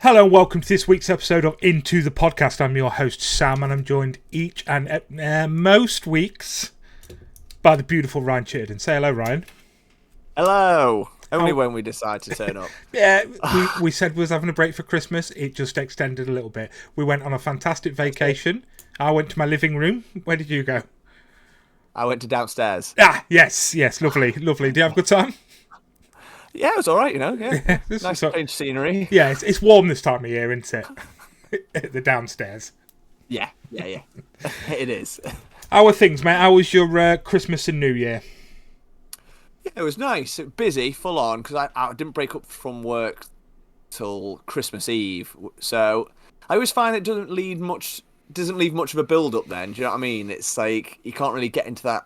Hello and welcome to this week's episode of Into the Podcast. I'm your host Sam and I'm joined each and most weeks by the beautiful Ryan Chitterden. Say hello, Ryan. Hello. Only when we decide to turn up. Yeah, we said we was having a break for Christmas. It just extended a little bit. We went on a fantastic vacation. I went to my living room. Where did you go? I went to downstairs. Yes, lovely. Do you have a good time? Yeah, it was all right, yeah. Nice change scenery. Yeah, it's warm this time of year, isn't it? The downstairs. Yeah. It is. How are things, mate? How was your Christmas and New Year? Yeah, it was nice. Busy, full on, because I didn't break up from work till Christmas Eve. So I always find it doesn't leave much of a build-up then, do you know what I mean? It's like you can't really get into that,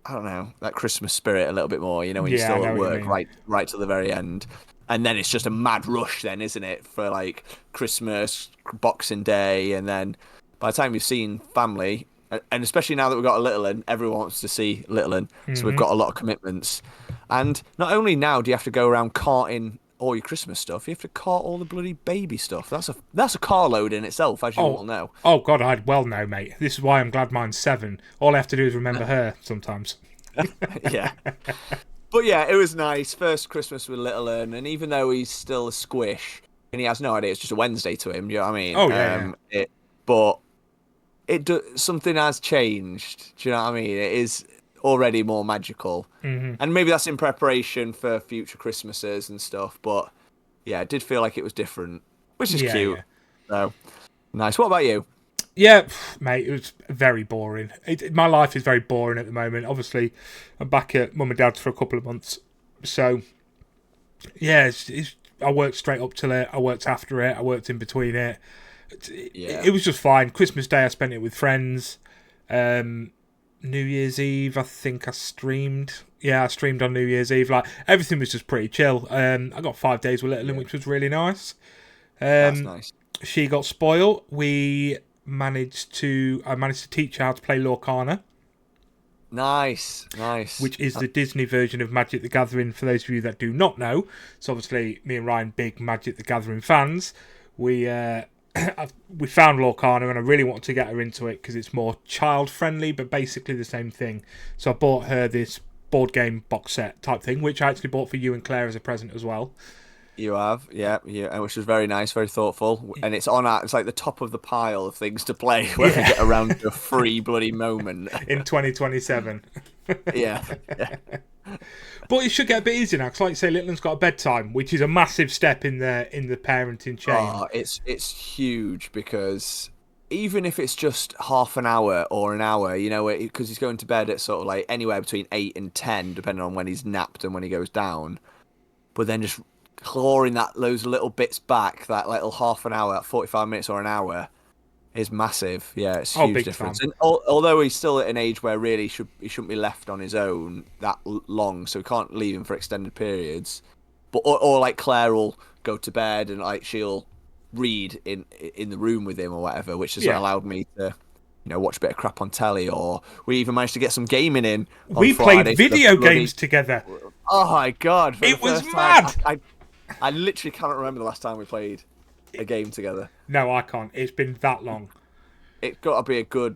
I don't know, that Christmas spirit a little bit more, when you're still at work right till the very end. And then it's just a mad rush then, isn't it, for like Christmas, Boxing Day, and then by the time you've seen family, and especially now that we've got a little one, everyone wants to see little one, so we've got a lot of commitments. And not only now do you have to go around carting all your Christmas stuff, you have to cart all the bloody baby stuff. That's a carload in itself, as you all know. Oh God, I'd well know, mate. This is why I'm glad mine's 7. All I have to do is remember her sometimes. Yeah. But yeah, it was nice. First Christmas with little un, and even though he's still a squish, and he has no idea, it's just a Wednesday to him, do you know what I mean? Oh, yeah. Something has changed, do you know what I mean? It is already more magical. Mm-hmm. And maybe that's in preparation for future Christmases and stuff, but yeah, it did feel like it was different, which is cute. Yeah. So, nice. What about you? Yeah, mate, it was very boring. My life is very boring at the moment. Obviously, I'm back at mum and dad's for a couple of months. So, yeah, I worked straight up till it. I worked after it. I worked in between it. It was just fine. Christmas Day, I spent it with friends. New Year's Eve, I think I streamed. Yeah, I streamed on New Year's Eve. Like, everything was just pretty chill. I got 5 days with Little, which was really nice. That's nice. She got spoiled. I managed to teach her how to play Lorcana. Nice. Which is the Disney version of Magic the Gathering, for those of you that do not know. So obviously, me and Ryan, big Magic the Gathering fans. We found Lorcana, and I really wanted to get her into it because it's more child-friendly, but basically the same thing. So I bought her this board game box set type thing, which I actually bought for you and Claire as a present as well. You have, yeah, which was very nice, very thoughtful, and it's like the top of the pile of things to play when we get around to a free bloody moment in 2027. Yeah. But it should get a bit easier now, because like you say, Little's got a bedtime, which is a massive step in the parenting chain. Oh, it's huge, because even if it's just half an hour or an hour, because he's going to bed at sort of like anywhere between 8 and 10, depending on when he's napped and when he goes down. But then just clawing those little bits back, that little half an hour, 45 minutes or an hour, is massive. Yeah, it's a huge difference. And although he's still at an age where really he shouldn't be left on his own that long, so we can't leave him for extended periods. But or like Claire will go to bed and like she'll read in the room with him or whatever, which has allowed me to watch a bit of crap on telly, or we even managed to get some gaming in. We played video games together. Oh my God! It was mad. I literally cannot remember the last time we played a game together. No, I can't. It's been that long. It's got to be a good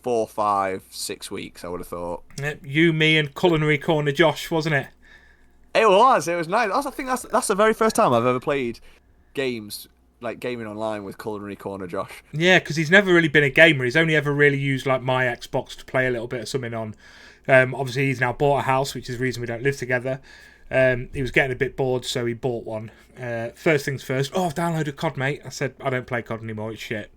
4, 5, 6 weeks, I would have thought. You, me, and Culinary Corner Josh, wasn't it? It was nice. I think that's the very first time I've ever played games, like gaming online with Culinary Corner Josh. Yeah, because he's never really been a gamer. He's only ever really used like my Xbox to play a little bit of something on. Obviously, he's now bought a house, which is the reason we don't live together. He was getting a bit bored, so he bought one. First things first. I've downloaded COD, mate. I said, I don't play COD anymore. It's shit.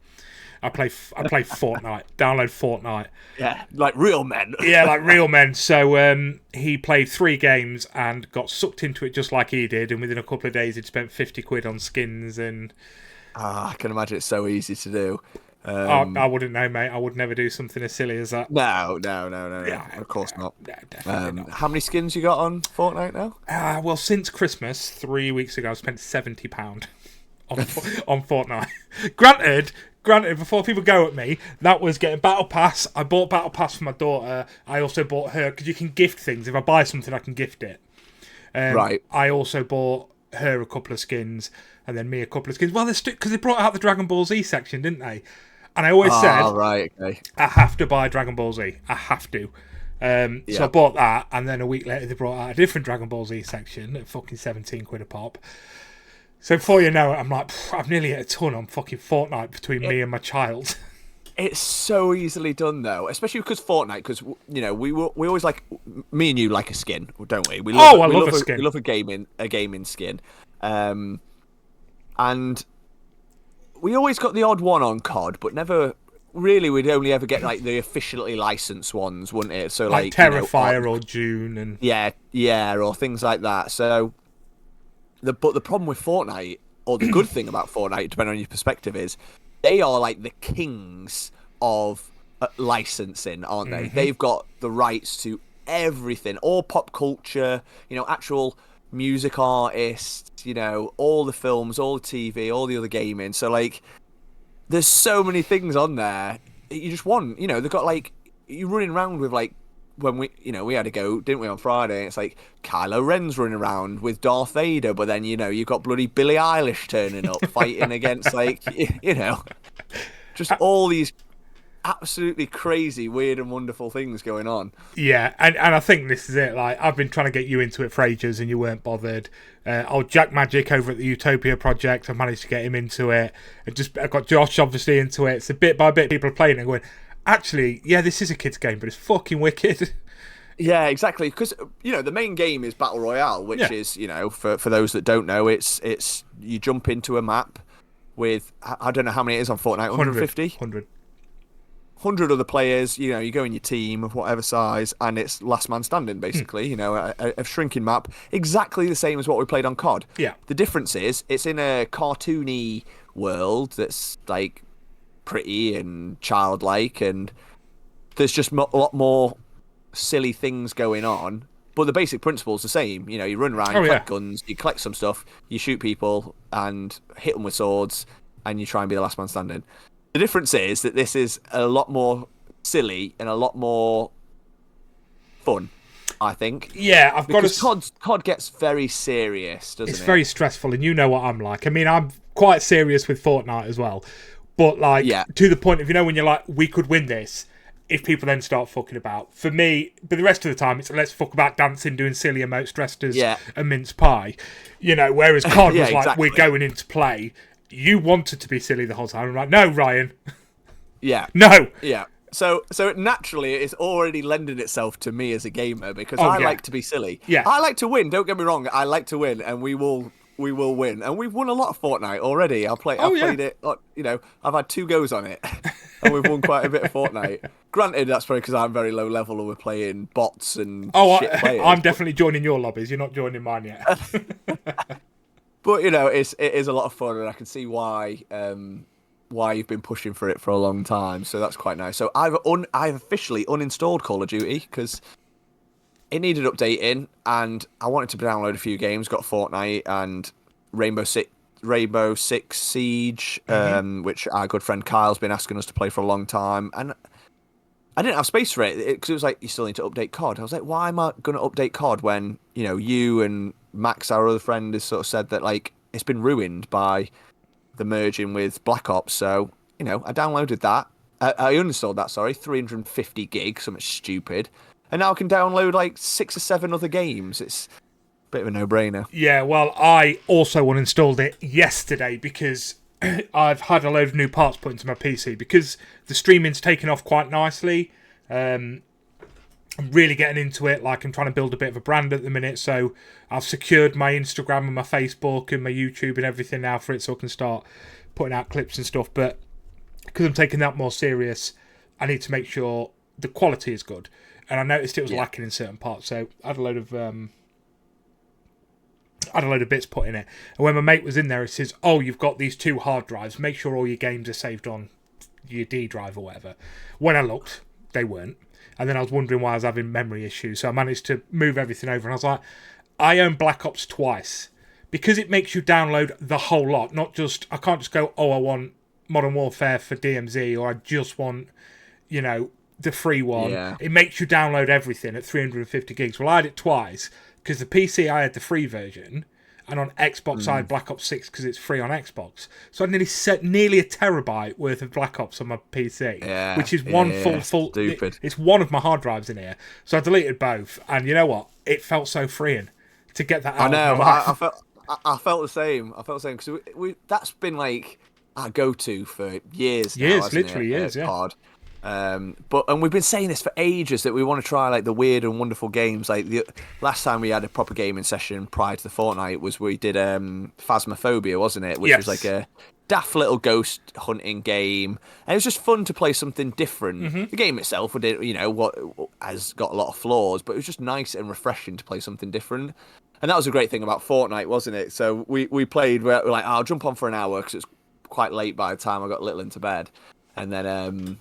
I play Fortnite. Download Fortnite. Yeah, like real men. Yeah, like real men. So he played 3 games and got sucked into it just like he did. And within a couple of days, he'd spent 50 quid on skins. And I can imagine it's so easy to do. I wouldn't know, mate. I would never do something as silly as that. No. Yeah, of course not. No, definitely not. How many skins you got on Fortnite now? Well, since Christmas, 3 weeks ago, I spent £70 on Fortnite. Granted, before people go at me, that was getting Battle Pass. I bought Battle Pass for my daughter. I also bought her, because you can gift things. If I buy something, I can gift it. Right. I also bought her a couple of skins, and then me a couple of skins. Well, because they brought out the Dragon Ball Z section, didn't they? And I always said, right, okay. I have to buy Dragon Ball Z. I have to. So I bought that, and then a week later they brought out a different Dragon Ball Z section at fucking 17 quid a pop. So before you know it, I'm like, I've nearly hit a ton on fucking Fortnite between me and my child. It's so easily done though, especially because Fortnite. Because we always like, me and you like a skin, don't we? We love, I love a skin. We love a gaming skin, and we always got the odd one on COD, but never really. We'd only ever get like the officially licensed ones, wouldn't it? So like Terrifier or June and yeah, or things like that. So the problem with Fortnite, or the good thing about Fortnite, depending on your perspective, is they are like the kings of licensing, aren't they? Mm-hmm. They've got the rights to everything, all pop culture, actual music artists, all the films, all the TV, all the other gaming. So like, there's so many things on there you just want. They've got like, you're running around with like, when we had to go, didn't we, on Friday? And it's like Kylo Ren's running around with Darth Vader, but then you've got bloody Billie Eilish turning up fighting against like just all these absolutely crazy, weird and wonderful things going on. Yeah, and I think this is it. Like, I've been trying to get you into it for ages and you weren't bothered. Jack Magic over at the Utopia Project, I've managed to get him into it. I've got Josh obviously into it. So bit by bit people are playing it and going, actually, yeah, this is a kid's game, but it's fucking wicked. Yeah, exactly. Because the main game is Battle Royale, which is for those that don't know, it's you jump into a map with, I don't know how many it is on Fortnite, 150, 100 other players. You go in your team of whatever size, and it's last man standing basically. A shrinking map, exactly the same as what we played on COD. Yeah. The difference is it's in a cartoony world that's like pretty and childlike, and there's just a lot more silly things going on, but the basic principle's the same. You run around, you collect guns, you collect some stuff, you shoot people and hit them with swords, and you try and be the last man standing. The difference is that this is a lot more silly and a lot more fun, I think. Yeah, because COD gets very serious, doesn't it? It's very stressful, and you know what I'm like. I mean, I'm quite serious with Fortnite as well. But, like, to the point of, when you're like, we could win this, if people then start fucking about. For me, but the rest of the time, it's let's fuck about dancing, doing silly emotes dressed as a mince pie. Whereas COD was like, we're going into play. You wanted to be silly the whole time. I'm like, no, Ryan. Yeah. No. Yeah. So naturally, it's already lending itself to me as a gamer, because I like to be silly. Yeah. I like to win, don't get me wrong. I like to win, and we will win, and we've won a lot of Fortnite already. I've played it. I've had 2 goes on it, and we've won quite a bit of Fortnite. Granted, that's probably because I'm very low level and we're playing bots and shit players. I'm definitely joining your lobbies. You're not joining mine yet. But it is a lot of fun, and I can see why you've been pushing for it for a long time. So that's quite nice. So I've officially uninstalled Call of Duty because it needed updating, and I wanted to download a few games. Got Fortnite and Rainbow Six Siege, which our good friend Kyle's been asking us to play for a long time, and I didn't have space for it because it was like, you still need to update COD. I was like, why am I going to update COD when you and Max, our other friend, has sort of said that like it's been ruined by the merging with Black Ops. So I downloaded that. I uninstalled that. Sorry, 350 gigs, something stupid. And now I can download like 6 or 7 other games. It's a bit of a no-brainer. Yeah, well, I also uninstalled it yesterday because I've had a load of new parts put into my PC because the streaming's taken off quite nicely. I'm really getting into it. Like, I'm trying to build a bit of a brand at the minute, so I've secured my Instagram and my Facebook and my YouTube and everything now for it, so I can start putting out clips and stuff. But because I'm taking that more serious, I need to make sure the quality is good. And I noticed it was lacking in certain parts, so I had a load of bits put in it. And when my mate was in there, he says, "Oh, you've got these 2 hard drives. Make sure all your games are saved on your D drive or whatever." When I looked, they weren't. And then I was wondering why I was having memory issues. So I managed to move everything over, and I was like, I own Black Ops twice because it makes you download the whole lot. Not just, I can't just go, I want Modern Warfare for DMZ, or I just want, the free one. Yeah. It makes you download everything at 350 gigs. Well, I had it twice because the PC I had the free version, and on Xbox I had Black Ops 6 because it's free on Xbox. So I nearly a terabyte worth of Black Ops on my PC, which is one full. Stupid. It's one of my hard drives in here. So I deleted both, and you know what? It felt so freeing to get that out. I know, of my life. I felt the same. Because that's been like our go-to for years. Literally years. Pod. And we've been saying this for ages that we want to try like the weird and wonderful games. Like the last time we had a proper gaming session prior to the fortnight was we did Phasmophobia, wasn't it? Which was like a daft little ghost hunting game, and it was just fun to play something different. The game itself, has got a lot of flaws, but it was just nice and refreshing to play something different. And that was a great thing about Fortnite, wasn't it? So we played. We're like, I'll jump on for an hour because it's quite late by the time I got little into bed, and then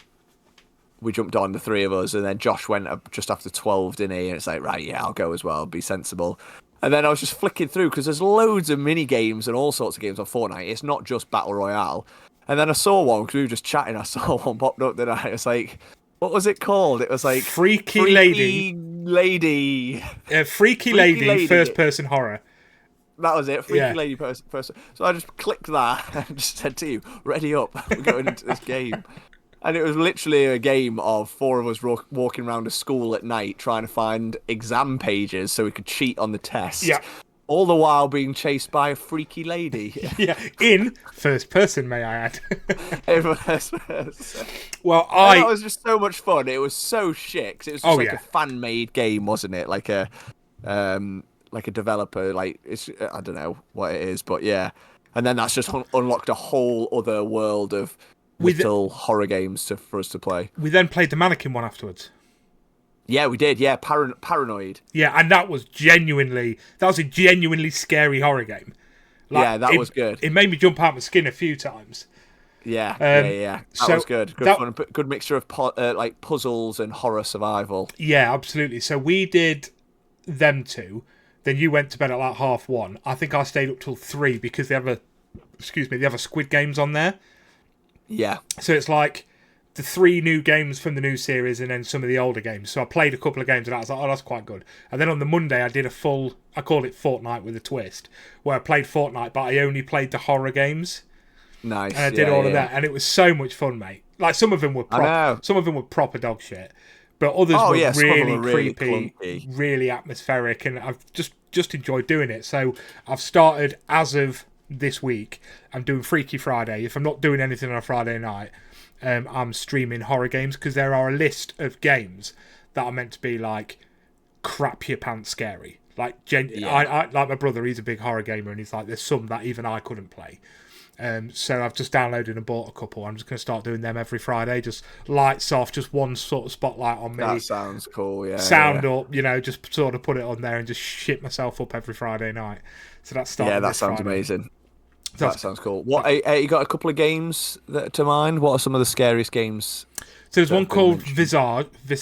we jumped on, the three of us, and then Josh went up just after 12, didn't he? And it's like, right, yeah, I'll go as well, be sensible. And then I was just flicking through, because there's loads of mini games and all sorts of games on Fortnite. It's not just Battle Royale. And then I saw one, because we were just chatting, I saw one popped up, didn't I? It's like, what was it called? It was like... Freaky Lady. Freaky Lady, first-person horror. That was it, Freaky Lady person. So I just clicked that and just said to you, ready up, we're going into this game. And it was literally a game of four of us walking around a school at night trying to find exam pages so we could cheat on the test. Yeah. All the while being chased by a freaky lady. In first person, may I add. In first person. Well, that was just so much fun. It was so shit. 'Cause it was just a fan-made game, wasn't it? Like a developer, like I don't know what it is, but yeah. And then that's just unlocked a whole other world of little horror games for us to play. We then played the mannequin one afterwards. Yeah, we did. Yeah, Paranoid. Yeah, and that was a genuinely scary horror game. That was good. It made me jump out my skin a few times. Yeah. That was good. Good mixture of puzzles and horror survival. Yeah, absolutely. So we did them two. Then you went to bed at like 1:30. I think I stayed up till 3 because they have a Squid Games on there. Yeah. So it's like the 3 new games from the new series and then some of the older games. So I played a couple of games and I was like, oh, that's quite good. And then on the Monday I did I called it Fortnite with a twist, where I played Fortnite, but I only played the horror games. Nice. And I did all of that, and it was so much fun, mate. Like some of them were proper dog shit, but others were really creepy, clunky, really atmospheric, and I've just enjoyed doing it. So I've started, as of this week, I'm doing Freaky Friday. If I'm not doing anything on a Friday night, I'm streaming horror games, because there are a list of games that are meant to be like crap your pants scary. Like I like my brother, he's a big horror gamer, and he's like, there's some that even I couldn't play. So I've just downloaded and bought a couple. I'm just going to start doing them every Friday. Just lights off, just one sort of spotlight on me. That sounds cool, yeah. Sound up, just sort of put it on there and just shit myself up every Friday night. So that's starting. Yeah, that sounds Friday. Amazing. That sounds cool. What you got a couple of games that are to mind? What are some of the scariest games? So there's one called Visage. That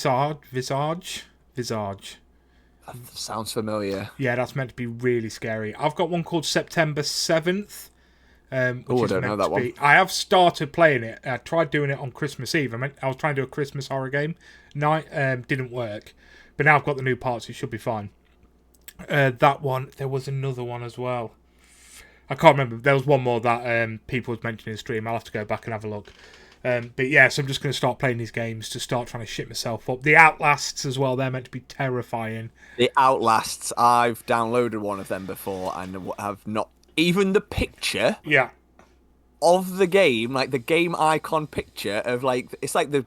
sounds familiar. Yeah, that's meant to be really scary. I've got one called September 7th. I don't know that one. I have started playing it. I tried doing it on Christmas Eve. I was trying to do a Christmas horror game night. Didn't work. But now I've got the new parts. It should be fine. That one. There was another one as well. I can't remember. There was one more that people was mentioning in the stream. I'll have to go back and have a look. But yeah, so I'm just going to start playing these games to start trying to shit myself up. The Outlasts as well. They're meant to be terrifying. The Outlasts. I've downloaded one of them before and have not. Even the picture of the game, like the game icon picture of it's like the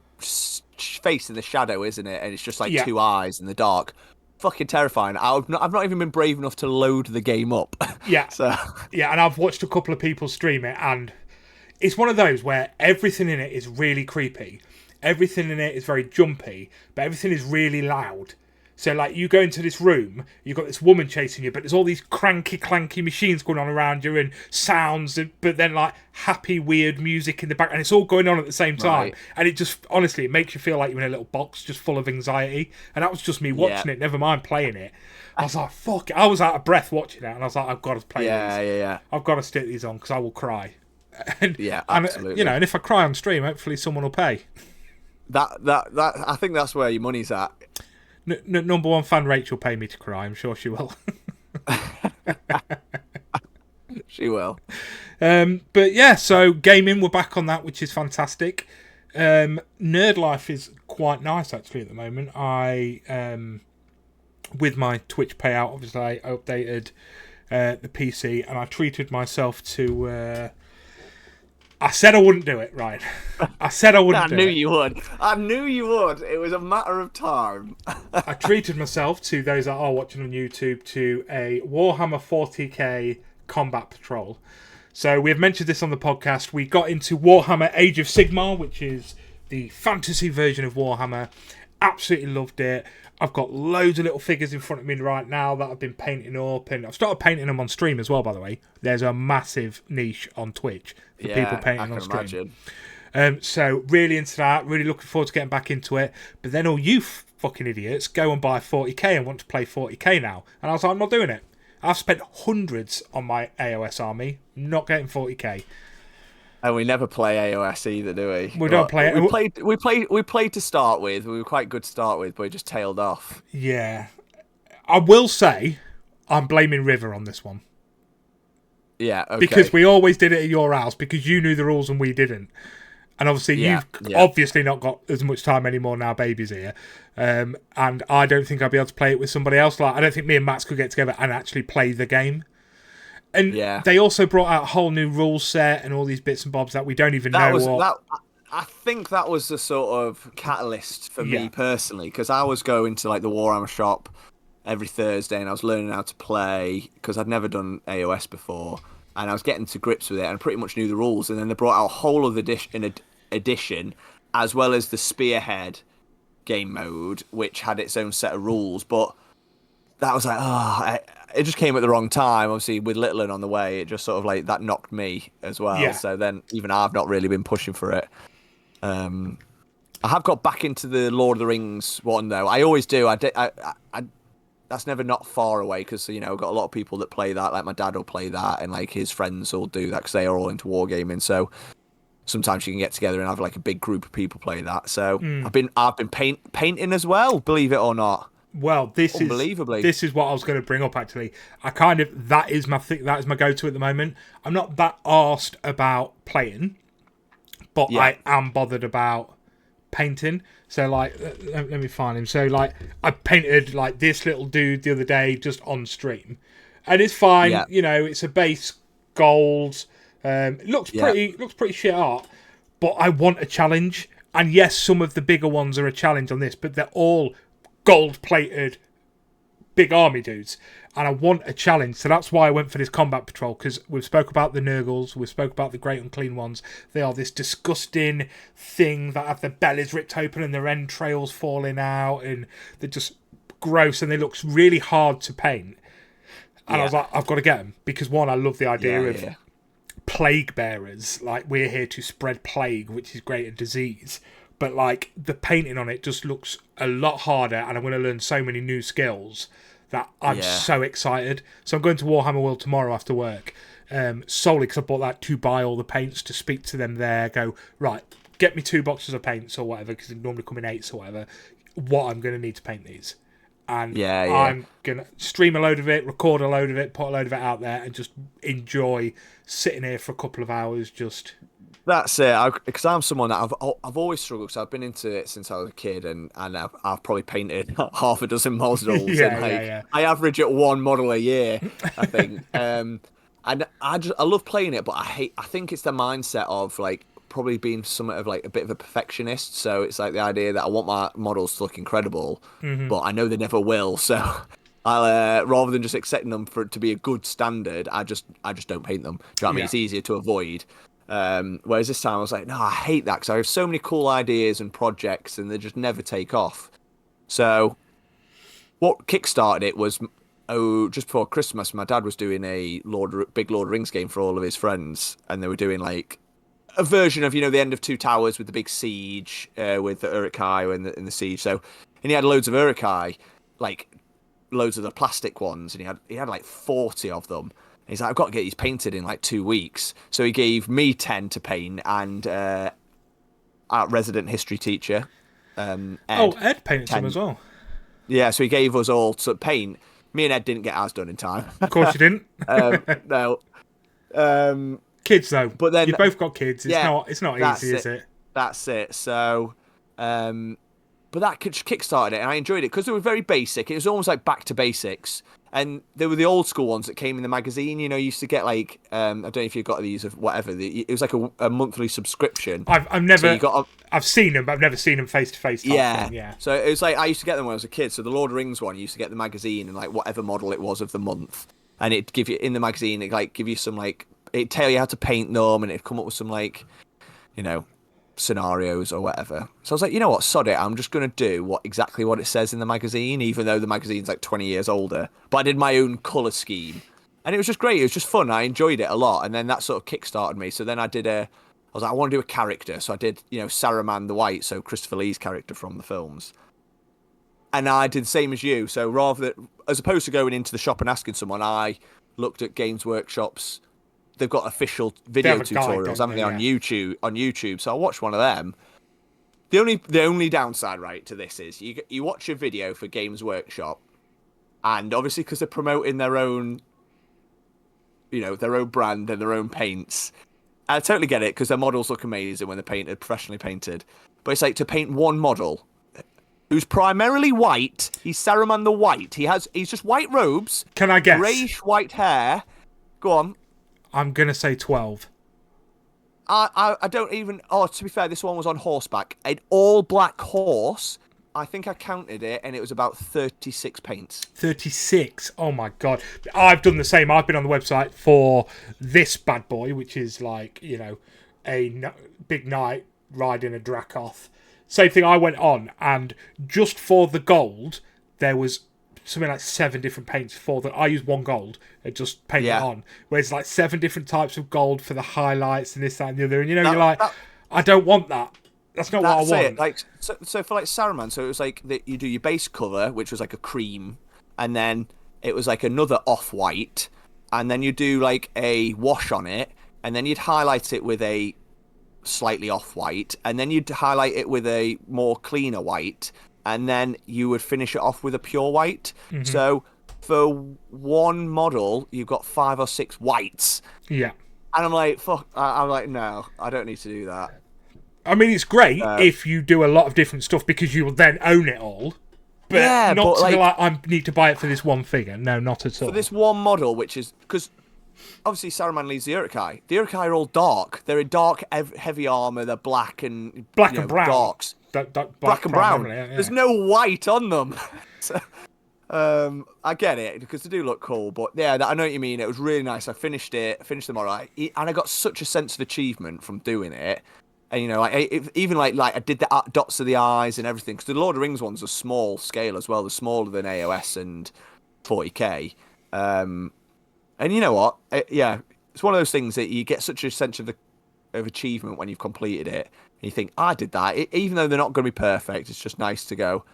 face in the shadow, isn't it? And it's just like two eyes in the dark. Fucking terrifying. I've not even been brave enough to load the game up. Yeah. And I've watched a couple of people stream it, and it's one of those where everything in it is really creepy. Everything in it is very jumpy, but everything is really loud. So, like, you go into this room, you've got this woman chasing you, but there's all these cranky, clanky machines going on around you and sounds, but then, like, happy, weird music in the back, and it's all going on at the same time. Right. And it just, honestly, it makes you feel like you're in a little box just full of anxiety. And that was just me watching it, never mind playing it. I was like, fuck it. I was out of breath watching it, and I was like, I've got to play these. Yeah. I've got to stick these on, because I will cry. Absolutely. And if I cry on stream, hopefully someone will pay. That I think that's where your money's at. Number one fan Rachel pay me to cry. I'm sure she will. She will. But yeah, so gaming, we're back on that, which is fantastic. Nerd life is quite nice actually at the moment. With my Twitch payout, obviously I updated the PC and I treated myself to. I said I wouldn't do it, right? I said I wouldn't do it. I knew you would. I knew you would. It was a matter of time. I treated myself, to those that are watching on YouTube, to a Warhammer 40k combat patrol. So we have mentioned this on the podcast. We got into Warhammer Age of Sigmar, which is the fantasy version of Warhammer. Absolutely loved it. I've got loads of little figures in front of me right now that I've been painting up, and I've started painting them on stream as well, by the way. There's a massive niche on Twitch for people painting on stream. So really into that, really looking forward to getting back into it. But then all you fucking idiots go and buy 40k and want to play 40k now. And I was like, I'm not doing it. I've spent hundreds on my AOS army, not getting 40k. And we never play AOS either, do we? We don't play it. We played to start with. We were quite good to start with, but we just tailed off. Yeah. I will say, I'm blaming River on this one. Yeah, okay. Because we always did it at your house, because you knew the rules and we didn't. And obviously, you've obviously not got as much time anymore now, baby's here. And I don't think I'd be able to play it with somebody else. Like, I don't think me and Max could get together and actually play the game. And they also brought out a whole new rule set and all these bits and bobs that we don't even know. I think that was the sort of catalyst for me personally, because I was going to like the Warhammer shop every Thursday and I was learning how to play because I'd never done AOS before, and I was getting to grips with it and I pretty much knew the rules. And then they brought out a whole other edition, as well as the Spearhead game mode, which had its own set of rules. But that was like, it just came at the wrong time. Obviously, with Little on the way, it just sort of like that knocked me as well. Yeah. So then even I've not really been pushing for it. I have got back into the Lord of the Rings one though. I always do. I that's never not far away, because I've got a lot of people that play that. Like my dad will play that, and like his friends will do that because they are all into wargaming. So sometimes you can get together and have like a big group of people play that. So I've been painting as well, believe it or not. Well, this is what I was going to bring up actually. That is my go-to at the moment. I'm not that arsed about playing, but I am bothered about painting. So like, let me find him. So like, I painted like this little dude the other day just on stream, and it's fine. Yeah. It's a base gold. It looks pretty shit art, but I want a challenge. And yes, some of the bigger ones are a challenge on this, but they're all gold-plated big army dudes, and I want a challenge. So that's why I went for this combat patrol, because we've spoke about the Nurgles, we've spoke about the Great Unclean Ones. They are this disgusting thing that have their bellies ripped open and their entrails falling out, and they're just gross, and they look really hard to paint. And I was like, I've got to get them, because one, I love the idea of plague bearers. Like, we're here to spread plague, which is great, and disease. But like, the painting on it just looks a lot harder, and I'm going to learn so many new skills that I'm so excited. So I'm going to Warhammer World tomorrow after work, solely because I bought that to buy all the paints, to speak to them there, go, right, get me 2 boxes of paints or whatever, because they normally come in 8s or whatever, what I'm going to need to paint these. And I'm going to stream a load of it, record a load of it, put a load of it out there, and just enjoy sitting here for a couple of hours just... That's it, because I'm someone that I've always struggled, because I've been into it since I was a kid, and I've probably painted half a dozen models. I average at 1 model a year, I think. And I love playing it, but I think it's the mindset of like probably being somewhat of like a bit of a perfectionist. So it's like the idea that I want my models to look incredible, but I know they never will. So I'll rather than just accepting them for it to be a good standard, I just don't paint them. Do you know what I mean? It's easier to avoid. Whereas this time I was like, no, I hate that, because I have so many cool ideas and projects and they just never take off. So what kickstarted it was, just before Christmas, my dad was doing a big Lord of the Rings game for all of his friends, and they were doing like a version of, the End of Two Towers with the big siege, with the Uruk-hai and the siege. So, and he had loads of Uruk-hai, like loads of the plastic ones, and he had like 40 of them. He's like, I've got to get these painted in like 2 weeks. So he gave me 10 to paint, and our resident history teacher, Ed painted 10. Them as well. Yeah, so he gave us all to paint. Me and Ed didn't get ours done in time. Of course you didn't. No. Kids though, But then you both got kids. It's yeah, not that's easy, it. is it? That's it. So, but that kickstarted it, and I enjoyed it because they were very basic. It was almost like back to basics, and they were the old school ones that came in the magazine. You know, you used to get like I don't know if you got these of whatever. It was like a monthly subscription. I've never. So you got I've seen them, but I've never seen them face to face. Yeah. Thing, yeah. So it was like I used to get them when I was a kid. So the Lord of the Rings one, you used to get the magazine and like whatever model it was of the month, and it'd give you in the magazine. It like give you some like it'd tell you how to paint them, and it'd come up with some like, you know, scenarios or whatever. So I was like, you know what, sod it. I'm just gonna do exactly what it says in the magazine, even though the magazine's like 20 years older. But I did my own color scheme, and it was just great. It was just fun. I enjoyed it a lot, and then that sort of kickstarted me. So then I was like, I want to do a character. So I did, you know, Saruman the White, so Christopher Lee's character from the films. And I did the same as you. So as opposed to going into the shop and asking someone, I looked at Games Workshop's. They've got official video tutorials, haven't they, on YouTube? So I watched one of them. The only downside, right, to this is you watch a video for Games Workshop, and obviously because they're promoting their own, you know, their own brand and their own paints. I totally get it because their models look amazing when they're painted, professionally painted. But it's like to paint one model who's primarily white. He's Saruman the White. He's just white robes. Can I guess? Greyish white hair. Go on. I'm gonna say 12. I don't even. Oh, to be fair, this one was on horseback. An all black horse. I think I counted it, and it was about 36 paints. 36. Oh my god! I've done the same. I've been on the website for this bad boy, which is like, you know, big knight riding a Dracoth. Same thing. I went on, and just for the gold, there was something like 7 different paints for that. I used 1 gold and just paint it on. Whereas like 7 different types of gold for the highlights and this, that, and the other. And you know, you're like, I don't want that. That's not what I want. It. Like so for like Saruman, so it was like you do your base colour, which was like a cream, and then it was like another off-white, and then you do like a wash on it, and then you'd highlight it with a slightly off-white, and then you'd highlight it with a more cleaner white, and then you would finish it off with a pure white. Mm-hmm. So for one model, you've got 5 or 6 whites. Yeah. And I'm like, fuck. I'm like, no, I don't need to do that. I mean, it's great if you do a lot of different stuff because you will then own it all. But not to be like, I need to buy it for this one figure. No, not at all. For this one model, which is... Because obviously Saruman leads the Uruk-hai. The Uruk-hai are all dark. They're in dark, heavy armour. They're black and... Black and brown. Darks. Black and brown. Yeah. There's no white on them. So, I get it, because they do look cool. But yeah, I know what you mean. It was really nice. I finished them all right. And I got such a sense of achievement from doing it. And, you know, even I did the dots of the eyes and everything. Because the Lord of the Rings ones are small scale as well. They're smaller than AOS and 40k. And you know what? It's one of those things that you get such a sense of achievement when you've completed it. And you think, I did that. Even though they're not going to be perfect, it's just nice to go,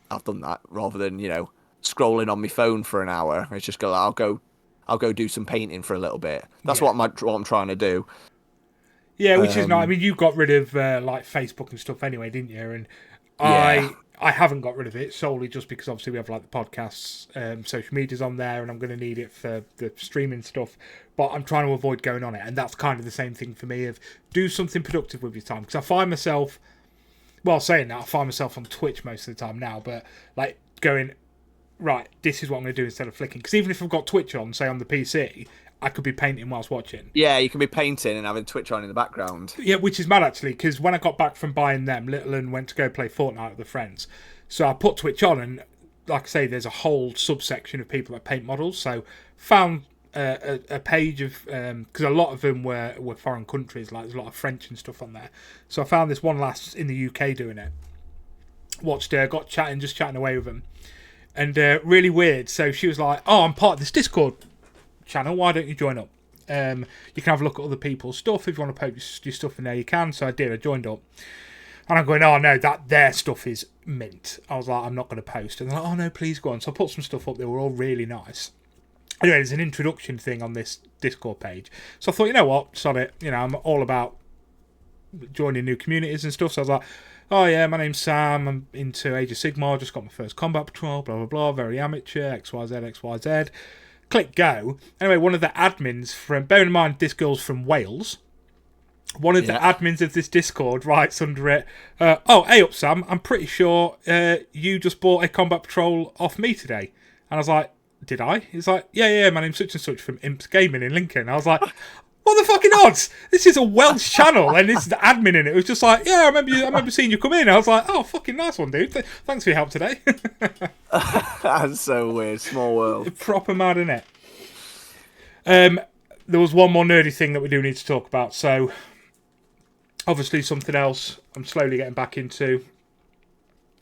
I've done that. Rather than, you know, scrolling on my phone for an hour. It's just I'll go do some painting for a little bit. That's what I'm trying to do. Yeah, which is nice. I mean, you got rid of like Facebook and stuff anyway, didn't you? And I haven't got rid of it solely just because obviously we have like the podcasts, social media's on there, and I'm going to need it for the streaming stuff. But I'm trying to avoid going on it, and that's kind of the same thing for me. Of do something productive with your time, because I find myself, well, saying that, I find myself on Twitch most of the time now, but like going, right, this is what I'm going to do instead of flicking. Because even if I've got Twitch on, say on the PC, I could be painting whilst watching. Yeah, you can be painting and having Twitch on in the background. Yeah, which is mad actually, because when I got back from buying them, Little and went to go play Fortnite with friends. So I put Twitch on, and like I say, there's a whole subsection of people that paint models. So found a page of, because a lot of them were foreign countries, like there's a lot of French and stuff on there. So I found this one lass in the UK doing it. Watched her, got just chatting away with them. And really weird. So she was like, oh, I'm part of this Discord channel, why don't you join up? You can have a look at other people's stuff. If you want to post your stuff in there, you can. So I did. I joined up, and I'm going, oh no, that their stuff is mint. I was like, I'm not going to post. And they're like, oh no, please go on. So I put some stuff up. They were all really nice. Anyway, there's an introduction thing on this Discord page. So I thought, you know what, sod it. You know, I'm all about joining new communities and stuff. So I was like, oh yeah, my name's Sam. I'm into Age of Sigmar. Just got my first combat patrol. Blah blah blah. Very amateur. XYZ XYZ. click go. Anyway, one of the admins from, bear in mind this girl's from Wales, one of the admins of this Discord writes under it, oh, hey up Sam, I'm pretty sure you just bought a Combat Patrol off me today. And I was like, did I? He's like, yeah, my name's such and such from Imps Gaming in Lincoln. I was like, what the fucking odds? This is a Welsh channel, and this is the admin in it. It was just like, yeah, I remember seeing you come in. I was like, oh, fucking nice one, dude. Thanks for your help today. That's so weird. Small world. Proper mad, innit? There was one more nerdy thing that we do need to talk about. So, obviously something else I'm slowly getting back into.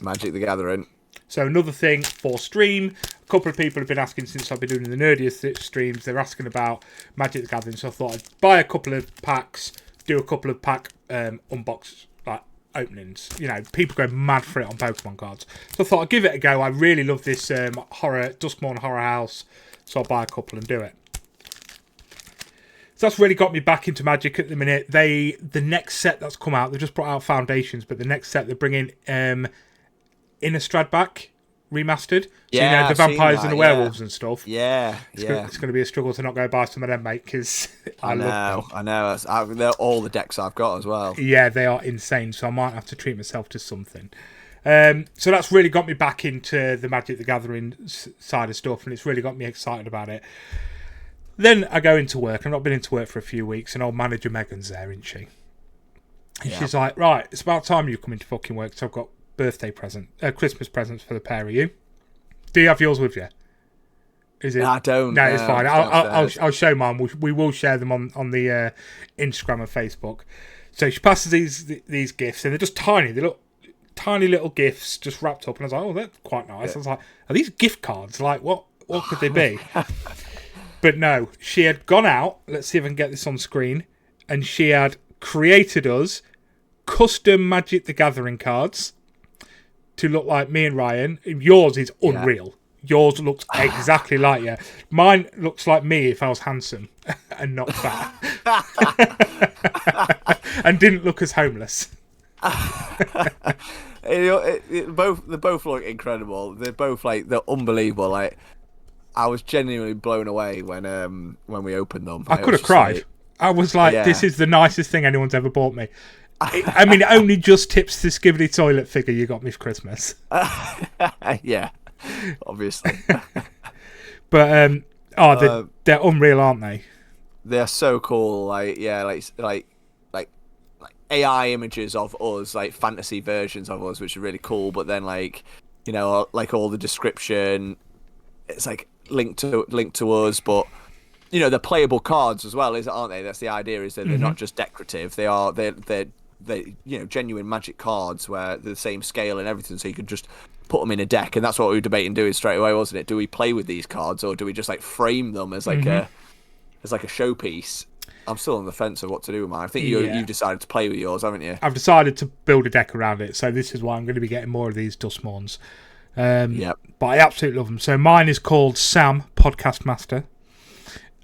Magic the Gathering. So another thing for stream, a couple of people have been asking since I've been doing the nerdiest streams, they're asking about Magic the Gathering, so I thought I'd buy a couple of packs, do a couple of pack unbox like openings. You know, people go mad for it on Pokemon cards. So I thought I'd give it a go. I really love this horror Duskmourn Horror House, so I'll buy a couple and do it. So that's really got me back into Magic at the minute. The next set that's come out, they've just brought out Foundations, but the next set they're bringing Innistrad back remastered. So, yeah, you know, the vampires and the werewolves and stuff. Yeah, it's going to be a struggle to not go buy some of them, mate, because I love them. I know. They're all the decks I've got as well. Yeah, they are insane, so I might have to treat myself to something. So that's really got me back into the Magic the Gathering side of stuff, and it's really got me excited about it. Then I go into work. I've not been into work for a few weeks, and old manager Megan's there, isn't she? And she's like, right, it's about time you come into fucking work, so I've got Christmas presents for the pair of you. Do you have yours with you? Is it? No, I don't. No, it's fine. I'll show mine. We will share them on the Instagram and Facebook. So she passes these gifts, and they're just tiny. They look tiny little gifts, just wrapped up. And I was like, oh, that's quite nice. I was like, are these gift cards? Like, what could they be? But no, she had gone out. Let's see if I can get this on screen. And she had created us custom Magic the Gathering cards to look like me and Ryan. Yours is unreal. Yours looks exactly like you. Mine looks like me if I was handsome and not fat. And didn't look as homeless. They both look incredible. They're both they're unbelievable. Like, I was genuinely blown away when we opened them. I could have cried. I was like, this is the nicest thing anyone's ever bought me. I mean, it only just tips the Skibidi toilet figure you got me for Christmas. Yeah, obviously. But they're unreal, aren't they? They're so cool. Like AI images of us, like fantasy versions of us, which are really cool. But then, all the description, it's like linked to us, but. You know, they're playable cards as well, aren't they? That's the idea, is that they're not just decorative. They're genuine Magic cards where they're the same scale and everything, so you could just put them in a deck. And that's what we were debating doing straight away, wasn't it? Do we play with these cards, or do we just frame them as a showpiece? I'm still on the fence of what to do with mine. I think you've decided to play with yours, haven't you? I've decided to build a deck around it, so this is why I'm going to be getting more of these Duskmourns. But I absolutely love them. So mine is called Sam Podcast Master.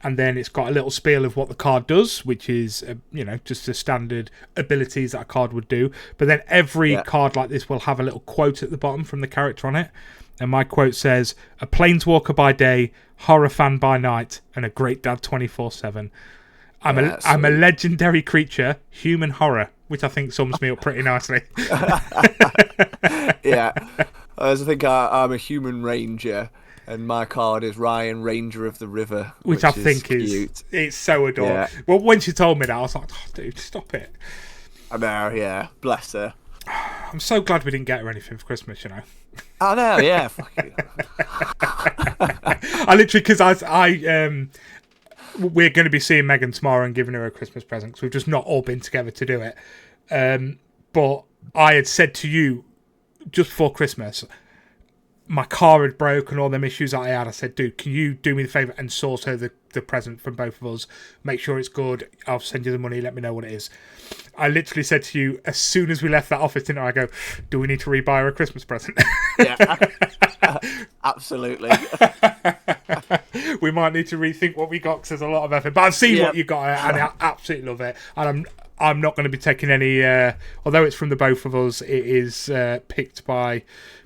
And then it's got a little spiel of what the card does, which is, just the standard abilities that a card would do. But then every card like this will have a little quote at the bottom from the character on it. And my quote says, a planeswalker by day, horror fan by night, and a great dad 24/7. I'm a legendary creature, human horror, which I think sums me up pretty nicely. Yeah. I think I'm a human ranger. And my card is Ryan, Ranger of the River. Which I think is it's so adorable. Yeah. Well, when she told me that, I was like, oh, dude, stop it. I know, yeah. Bless her. I'm so glad we didn't get her anything for Christmas, you know. I know, yeah. I literally, because we're going to be seeing Megan tomorrow and giving her a Christmas present, because we've just not all been together to do it. But I had said to you just before Christmas, my car had broke and all them issues that I had. I said, dude, can you do me the favour and source her the present from both of us? Make sure it's good. I'll send you the money. Let me know what it is. I literally said to you, as soon as we left that office, didn't I go, do we need to rebuy her a Christmas present? Yeah, absolutely. We might need to rethink what we got, because there's a lot of effort. But I've seen what you got, and I absolutely love it. And I'm not going to be taking any, although it's from the both of us, it is picked by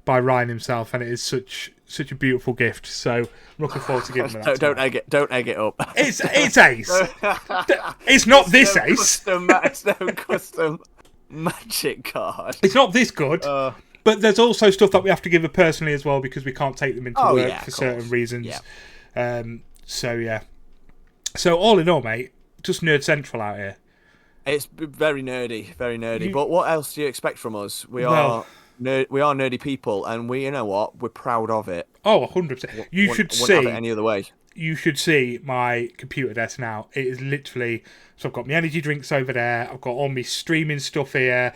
Ryan himself, and it is such such a beautiful gift. So I'm looking forward to giving him that. Don't egg it up. It's Ace. It's not this Ace. It's no custom magic card. It's not this good. But there's also stuff that we have to give her personally as well because we can't take them into work for certain reasons. Yeah. So yeah. So all in all, mate, just nerd central out here. It's very nerdy, very nerdy. But what else do you expect from us? We are nerdy people, and you know what? We're proud of it. Oh, 100%. You should see. Wouldn't have it any other way. You should see my computer desk now. It is literally. So I've got my energy drinks over there. I've got all my streaming stuff here.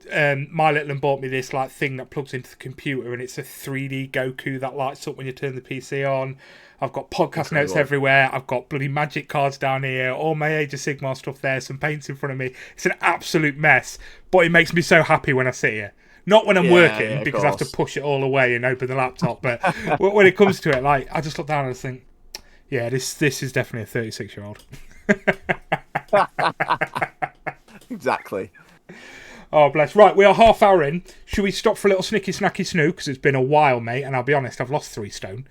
My little one bought me this like thing that plugs into the computer, and it's a 3D Goku that lights up when you turn the PC on. I've got podcast notes everywhere. I've got bloody magic cards down here. All my Age of Sigmar stuff there. Some paints in front of me. It's an absolute mess, but it makes me so happy when I sit here. Not when I'm working because I have to push it all away and open the laptop. But when it comes to it, like I just look down and I think, yeah, this is definitely a 36-year-old. Exactly. Oh, bless. Right, we are half hour in. Should we stop for a little snicky snacky snoo? Because it's been a while, mate. And I'll be honest, I've lost 3 stone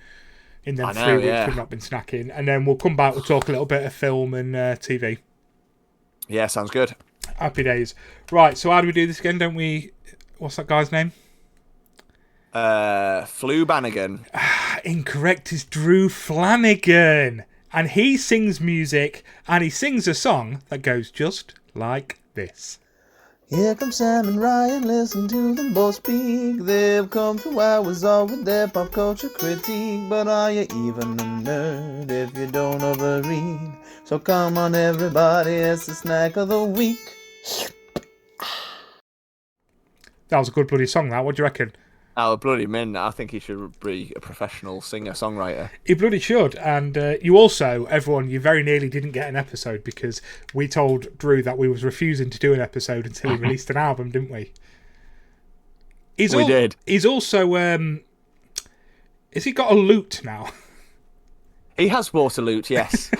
in them 3 weeks we've not been snacking. And then we'll come back, we'll talk a little bit of film and TV. Yeah, sounds good. Happy days. Right, so how do we do this again? Don't we... What's that guy's name? Flew Bannigan. Incorrect. It's Drew Flanagan. And he sings music, and he sings a song that goes just like this. Here come Sam and Ryan, listen to them both speak. They've come 2 hours off with their pop culture critique. But are you even a nerd if you don't overread? So come on everybody, it's the snack of the week. That was a good bloody song, that. What do you reckon? Oh, bloody min. I think he should be a professional singer-songwriter. He bloody should. And you also, everyone, you very nearly didn't get an episode because we told Drew that we was refusing to do an episode until he released an album, didn't we? We did. He's also... has he got a lute now? He has bought a lute, yes.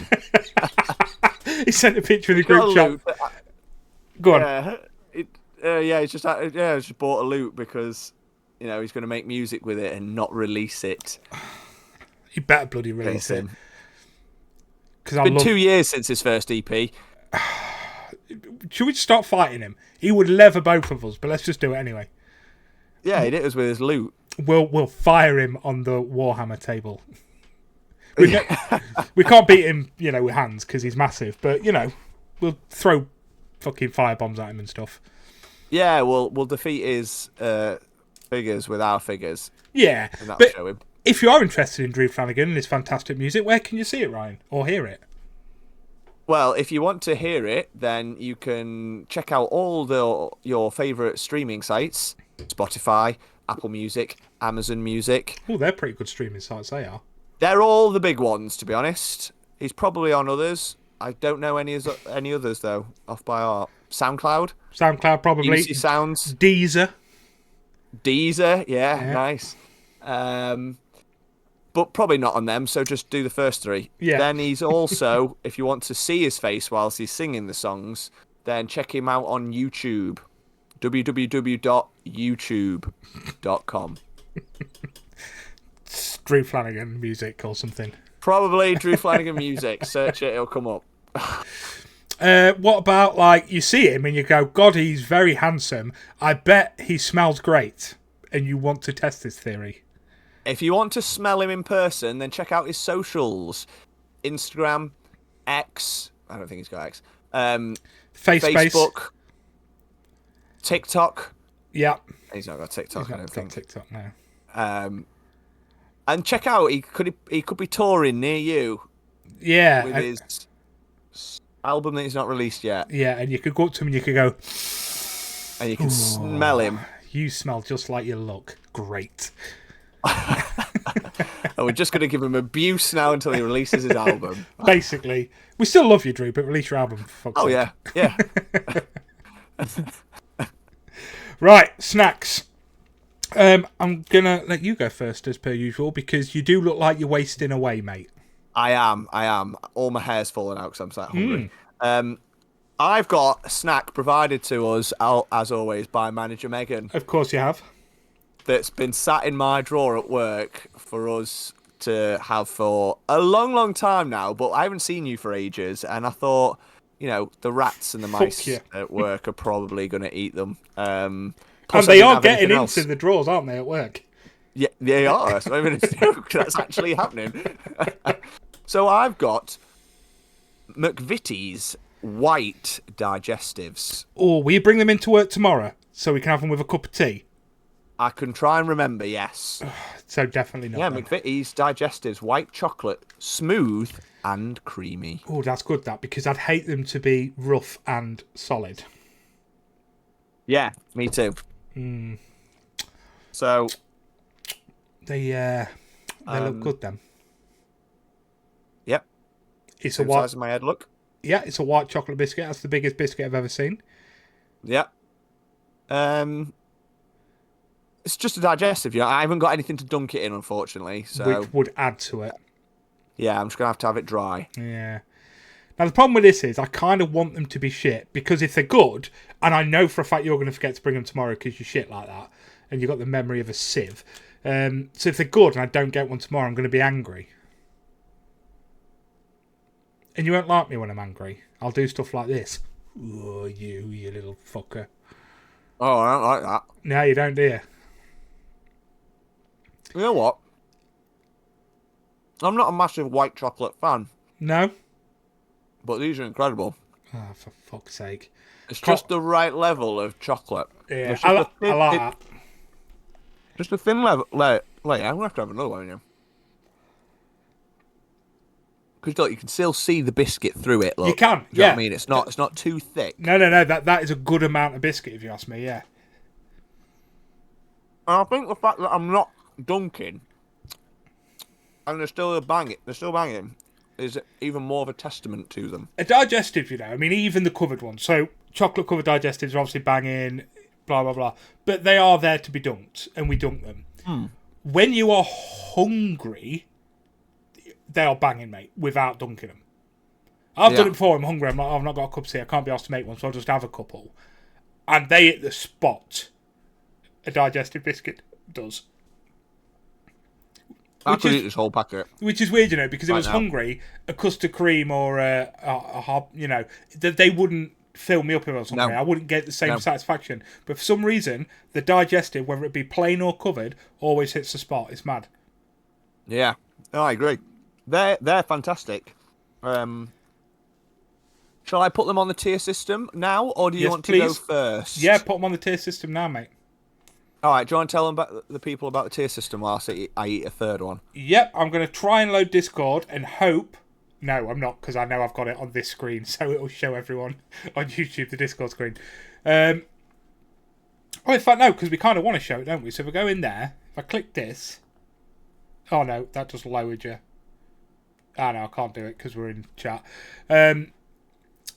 He sent a picture in the group chat. Go on. He's just bought a lute because... You know, he's going to make music with it and not release it. He better bloody release it. It's been 2 years since his first EP. Should we stop fighting him? He would leather both of us, but let's just do it anyway. Yeah, he did us with his lute. We'll fire him on the Warhammer table. We can't beat him, with hands because he's massive. But we'll throw fucking firebombs at him and stuff. Yeah, we'll defeat his figures with our figures. Yeah, and that'll but show him. If you are interested in Drew Flanagan and his fantastic music, where can you see it, Ryan, or hear it? Well, if you want to hear it, then you can check out all your favourite streaming sites: Spotify, Apple Music, Amazon Music. Oh, they're pretty good streaming sites, they are. They're all the big ones, to be honest. He's probably on others. I don't know any others, though, off by heart. SoundCloud, probably. Easy Sounds. Deezer, yeah. Nice. But probably not on them, so just do the first 3. Yeah. Then he's also, if you want to see his face whilst he's singing the songs, then check him out on YouTube. www.youtube.com. Drew Flanagan music or something. Probably Drew Flanagan music. Search it, it'll come up. What about, you see him and you go, God, he's very handsome. I bet he smells great. And you want to test this theory. If you want to smell him in person, then check out his socials. Instagram, X. I don't think he's got X. Facebook. TikTok. Yeah. He's not got TikTok, I don't think. TikTok, no. And check out, he could be touring near you. Yeah. With his album that he's not released yet. Yeah, and you could go up to him and you could go... And you can smell him. You smell just like you look. Great. And we're just going to give him abuse now until he releases his album. Basically. We still love you, Drew, but release your album. For fuck's sake. Yeah. Right, snacks. I'm going to let you go first, as per usual, because you do look like you're wasting away, mate. I am. All my hair's falling out because I'm so hungry. I've got a snack provided to us, as always, by manager Megan. Of course you have. that's been sat in my drawer at work for us to have for a long, long time now, but I haven't seen you for ages, and I thought, the rats and the mice you. at work are probably going to eat them. Plus And I they didn't are have getting anything into else. the drawers, aren't they, at work? Yeah, they are. That's not even a joke. That's actually happening. So I've got McVitie's white digestives. Or will you bring them into work tomorrow so we can have them with a cup of tea? I can try and remember, yes. So definitely not. Yeah, then. McVitie's digestives, white chocolate, smooth and creamy. Oh, that's good, that, because I'd hate them to be rough and solid. Yeah, me too. So They look good, then. Yep. It's Same size of my head, look. Yeah, it's a white chocolate biscuit. That's the biggest biscuit I've ever seen. Yep. It's just a digestive, I haven't got anything to dunk it in, unfortunately. So Which would add to it. yeah, I'm just gonna have it dry. Yeah. Now, the problem with this is I kind of want them to be shit, because if they're good, and I know for a fact you're going to forget to bring them tomorrow because you shit like that, and you've got the memory of a sieve. So if they're good and I don't get one tomorrow, I'm going to be angry. And you won't like me when I'm angry. I'll do stuff like this. Oh, you little fucker. Oh, I don't like that. No, you don't, do you? You know what? I'm not a massive white chocolate fan, No? but these are incredible. Oh, for fuck's sake. It's just the right level of chocolate. Yeah, It's I just like that. Just a thin level layer. I'm gonna have to have another one, because you can still see the biscuit through it. Look. You can, Do you know yeah. what I mean? It's not too thick. No, that is a good amount of biscuit, if you ask me, yeah. And I think the fact that I'm not dunking, and they're still banging, is even more of a testament to them. A digestive, I mean, even the covered ones. So, chocolate covered digestives are obviously banging, blah, blah, blah. But they are there to be dunked, and we dunk them. When you are hungry, they are banging, mate, without dunking them. I've done it before. I'm hungry. I've not got a cup of tea. I can't be asked to make one, so I'll just have a couple. And they hit the spot a digestive biscuit does. I could eat this whole packet. Which is weird, because if I was hungry, a custard cream or a hob, they wouldn't fill me up if I was hungry. No. I wouldn't get the same satisfaction. But for some reason, the digestive, whether it be plain or covered, always hits the spot. It's mad. Yeah, I agree. They're fantastic. Shall I put them on the tier system now, or do you want to go first? Yeah, put them on the tier system now, mate. All right, do you want to tell them about the people about the tier system whilst I eat a third one? Yep, I'm going to try and load Discord and hope... No, I'm not, because I know I've got it on this screen, so it'll show everyone on YouTube the Discord screen. In fact, no, because we kind of want to show it, don't we? So if I go in there, if I click this... Oh, no, that just lowered you. Oh, no, I can't do it because we're in chat.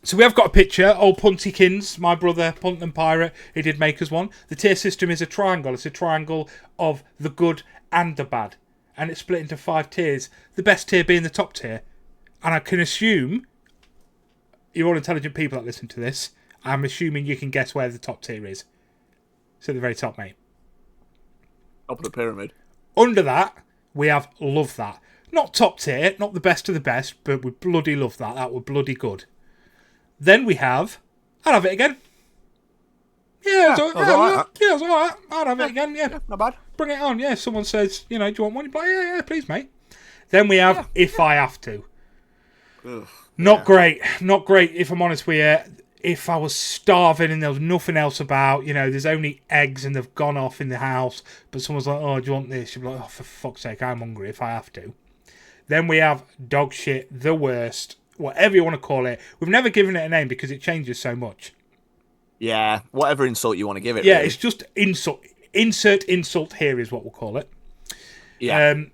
So we have got a picture. Old Puntykins, my brother, Punt and Pirate, he did make us one. The tier system is a triangle. It's a triangle of the good and the bad. And it's split into 5 tiers. The best tier being the top tier. And I can assume, you're all intelligent people that listen to this, I'm assuming you can guess where the top tier is. It's at the very top, mate. Top of the pyramid. Under that, we have Love That. Not top tier, not the best of the best, but we bloody love that. That was bloody good. Then we have... I'll have it again. Yeah, it was alright. I'll have it again, yeah. Not bad. Bring it on, yeah. If someone says, do you want one? You're like, yeah, please, mate. Then we have If I Have To. Ugh, Not great. Not great, if I'm honest with you. If I was starving and there was nothing else about, there's only eggs and they've gone off in the house, but someone's like, oh, do you want this? You'd be like, oh, for fuck's sake, I'm hungry if I have to. Then we have Dog Shit, The Worst, whatever you want to call it. We've never given it a name because it changes so much. Yeah, whatever insult you want to give it. Yeah, really. it's just insult. Insert insult here is what we'll call it. Yeah.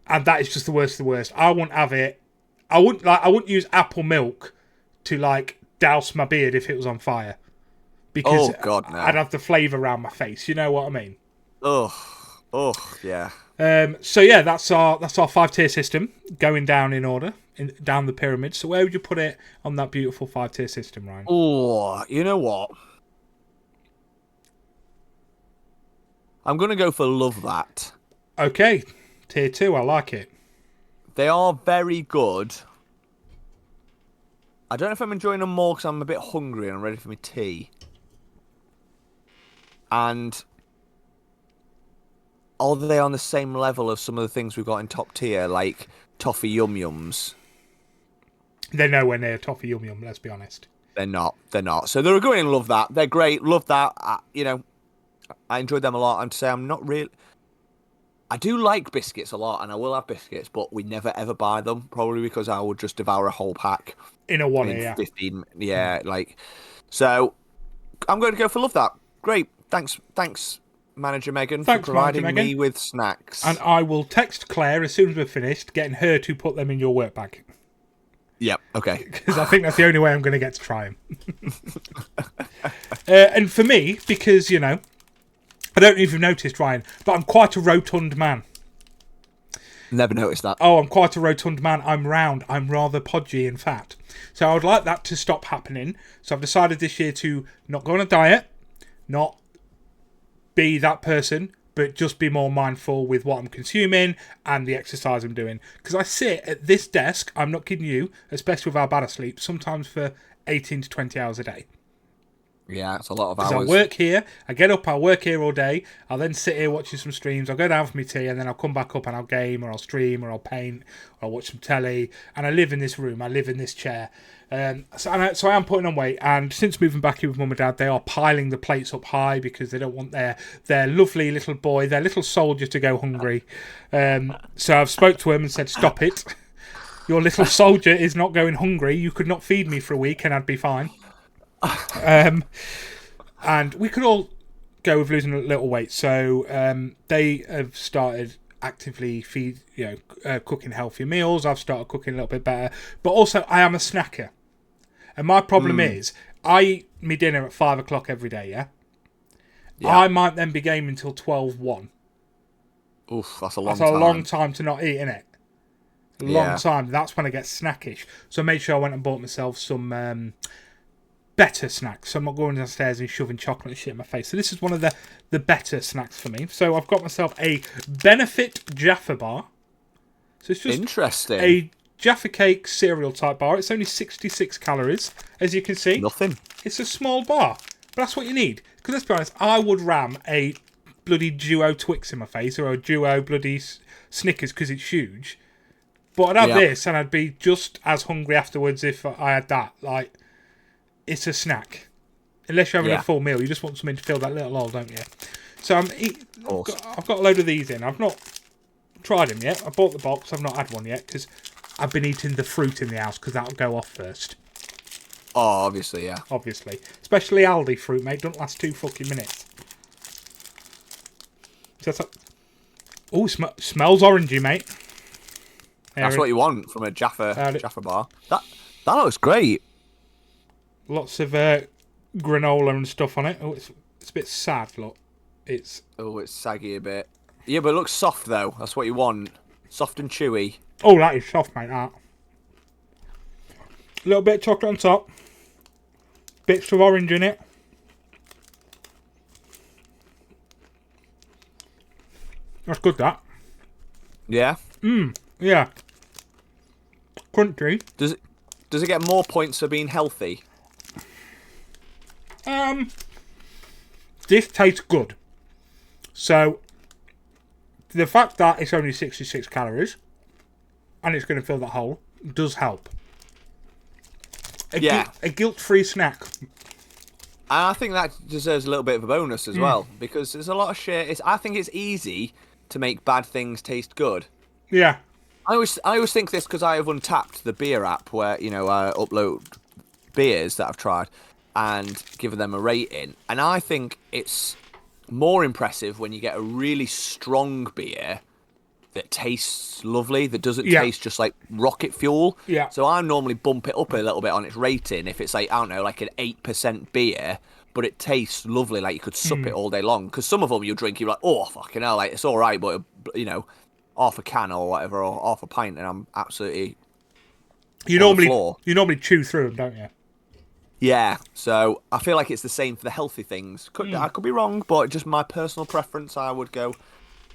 And that is just the worst of the worst. I wouldn't have it. I wouldn't use apple milk to douse my beard if it was on fire. Because God, no. I'd have the flavour around my face. You know what I mean? Yeah. So yeah, that's our 5-tier system going down in order, down the pyramid. So where would you put it on that beautiful 5-tier system, Ryan? Oh, you know what? I'm going to go for Love That. Okay, tier 2, I like it. They are very good. I don't know if I'm enjoying them more because I'm a bit hungry and I'm ready for my tea. And are they on the same level of some of the things we've got in top tier, like Toffee Yum Yums? They're nowhere near Toffee Yum Yum, let's be honest. They're not. They're not. So they're going to Love That. They're great. Love That. I enjoyed them a lot. I'm to say I'm not really... I do like biscuits a lot, and I will have biscuits, but we never ever buy them, probably because I would just devour a whole pack. In a one, yeah. 15, yeah, like... So, I'm going to go for Love That. Great. Thanks, Manager Megan, for providing me with snacks. And I will text Claire as soon as we're finished, getting her to put them in your work bag. Yep, okay. Because I think that's the only way I'm going to get to try them. And for me, because, I don't know if you've noticed, Ryan, but I'm quite a rotund man. Never noticed that. Oh, I'm quite a rotund man. I'm round. I'm rather podgy and fat. So I would like that to stop happening. So I've decided this year to not go on a diet, not be that person, but just be more mindful with what I'm consuming and the exercise I'm doing. Because I sit at this desk, I'm not kidding you, especially with our bad sleep, sometimes for 18 to 20 hours a day. Yeah, it's a lot of hours. Because I work here, I get up, I'll work here all day, I'll then sit here watching some streams, I'll go down for my tea, and then I'll come back up and I'll game, or I'll stream, or I'll paint, or I'll watch some telly, and I live in this room, I live in this chair. So I am putting on weight, and since moving back here with Mum and Dad, they are piling the plates up high because they don't want their lovely little boy, their little soldier, to go hungry. So I've spoke to him and said, stop it. Your little soldier is not going hungry. You could not feed me for a week and I'd be fine. And we could all go with losing a little weight. So they have started actively cooking healthy meals. I've started cooking a little bit better. But also, I am a snacker. And my problem is, I eat my dinner at 5 o'clock every day, yeah? I might then be gaming until 12:1. Oof, that's a long time. That's a long time to not eat, innit? Long time. That's when I get snackish. So I made sure I went and bought myself some better snacks. So I'm not going downstairs and shoving chocolate and shit in my face. So this is one of the better snacks for me. So I've got myself a Benefit Jaffa bar. So it's just interesting. A Jaffa cake cereal type bar. It's only 66 calories, as you can see. Nothing. It's a small bar, but that's what you need. Because let's be honest, I would ram a bloody Duo Twix in my face or a Duo bloody Snickers because it's huge. But I'd have this and I'd be just as hungry afterwards if I had that. Like, it's a snack. Unless you're having a full meal, you just want something to fill that little hole, don't you? So I've got a load of these in. I've not tried them yet. I bought the box. I've not had one yet because I've been eating the fruit in the house because that'll go off first. Oh, obviously, yeah. Obviously. Especially Aldi fruit, mate. Don't last 2 fucking minutes. So smells orangey, mate. That's what you want from a Jaffa bar. That looks great. Lots of granola and stuff on it. Oh, it's a bit sad, look. It's saggy a bit. Yeah, but it looks soft, though. That's what you want. Soft and chewy. Oh, that is soft, mate, that. A little bit of chocolate on top. Bits of orange in it. That's good, that. Yeah? Yeah. Crunchy. Does it get more points for being healthy? This tastes good. So, the fact that it's only 66 calories and it's going to fill that hole does help. A guilt-free snack. I think that deserves a little bit of a bonus as well because there's a lot of shit. I think it's easy to make bad things taste good. Yeah. I always think this because I have Untapped, the beer app, where I upload beers that I've tried and given them a rating, and I think it's more impressive when you get a really strong beer that tastes lovely, that doesn't taste just like rocket fuel. Yeah. So I normally bump it up a little bit on its rating if it's like, I don't know, like an 8% beer, but it tastes lovely, like you could sup it all day long. Because some of them you drink, you're like, oh, fucking hell, like, it's all right, but, half a can or whatever, or half a pint, and I'm absolutely You normally chew through them, don't you? Yeah, so I feel like it's the same for the healthy things. I could be wrong, but just my personal preference, I would go,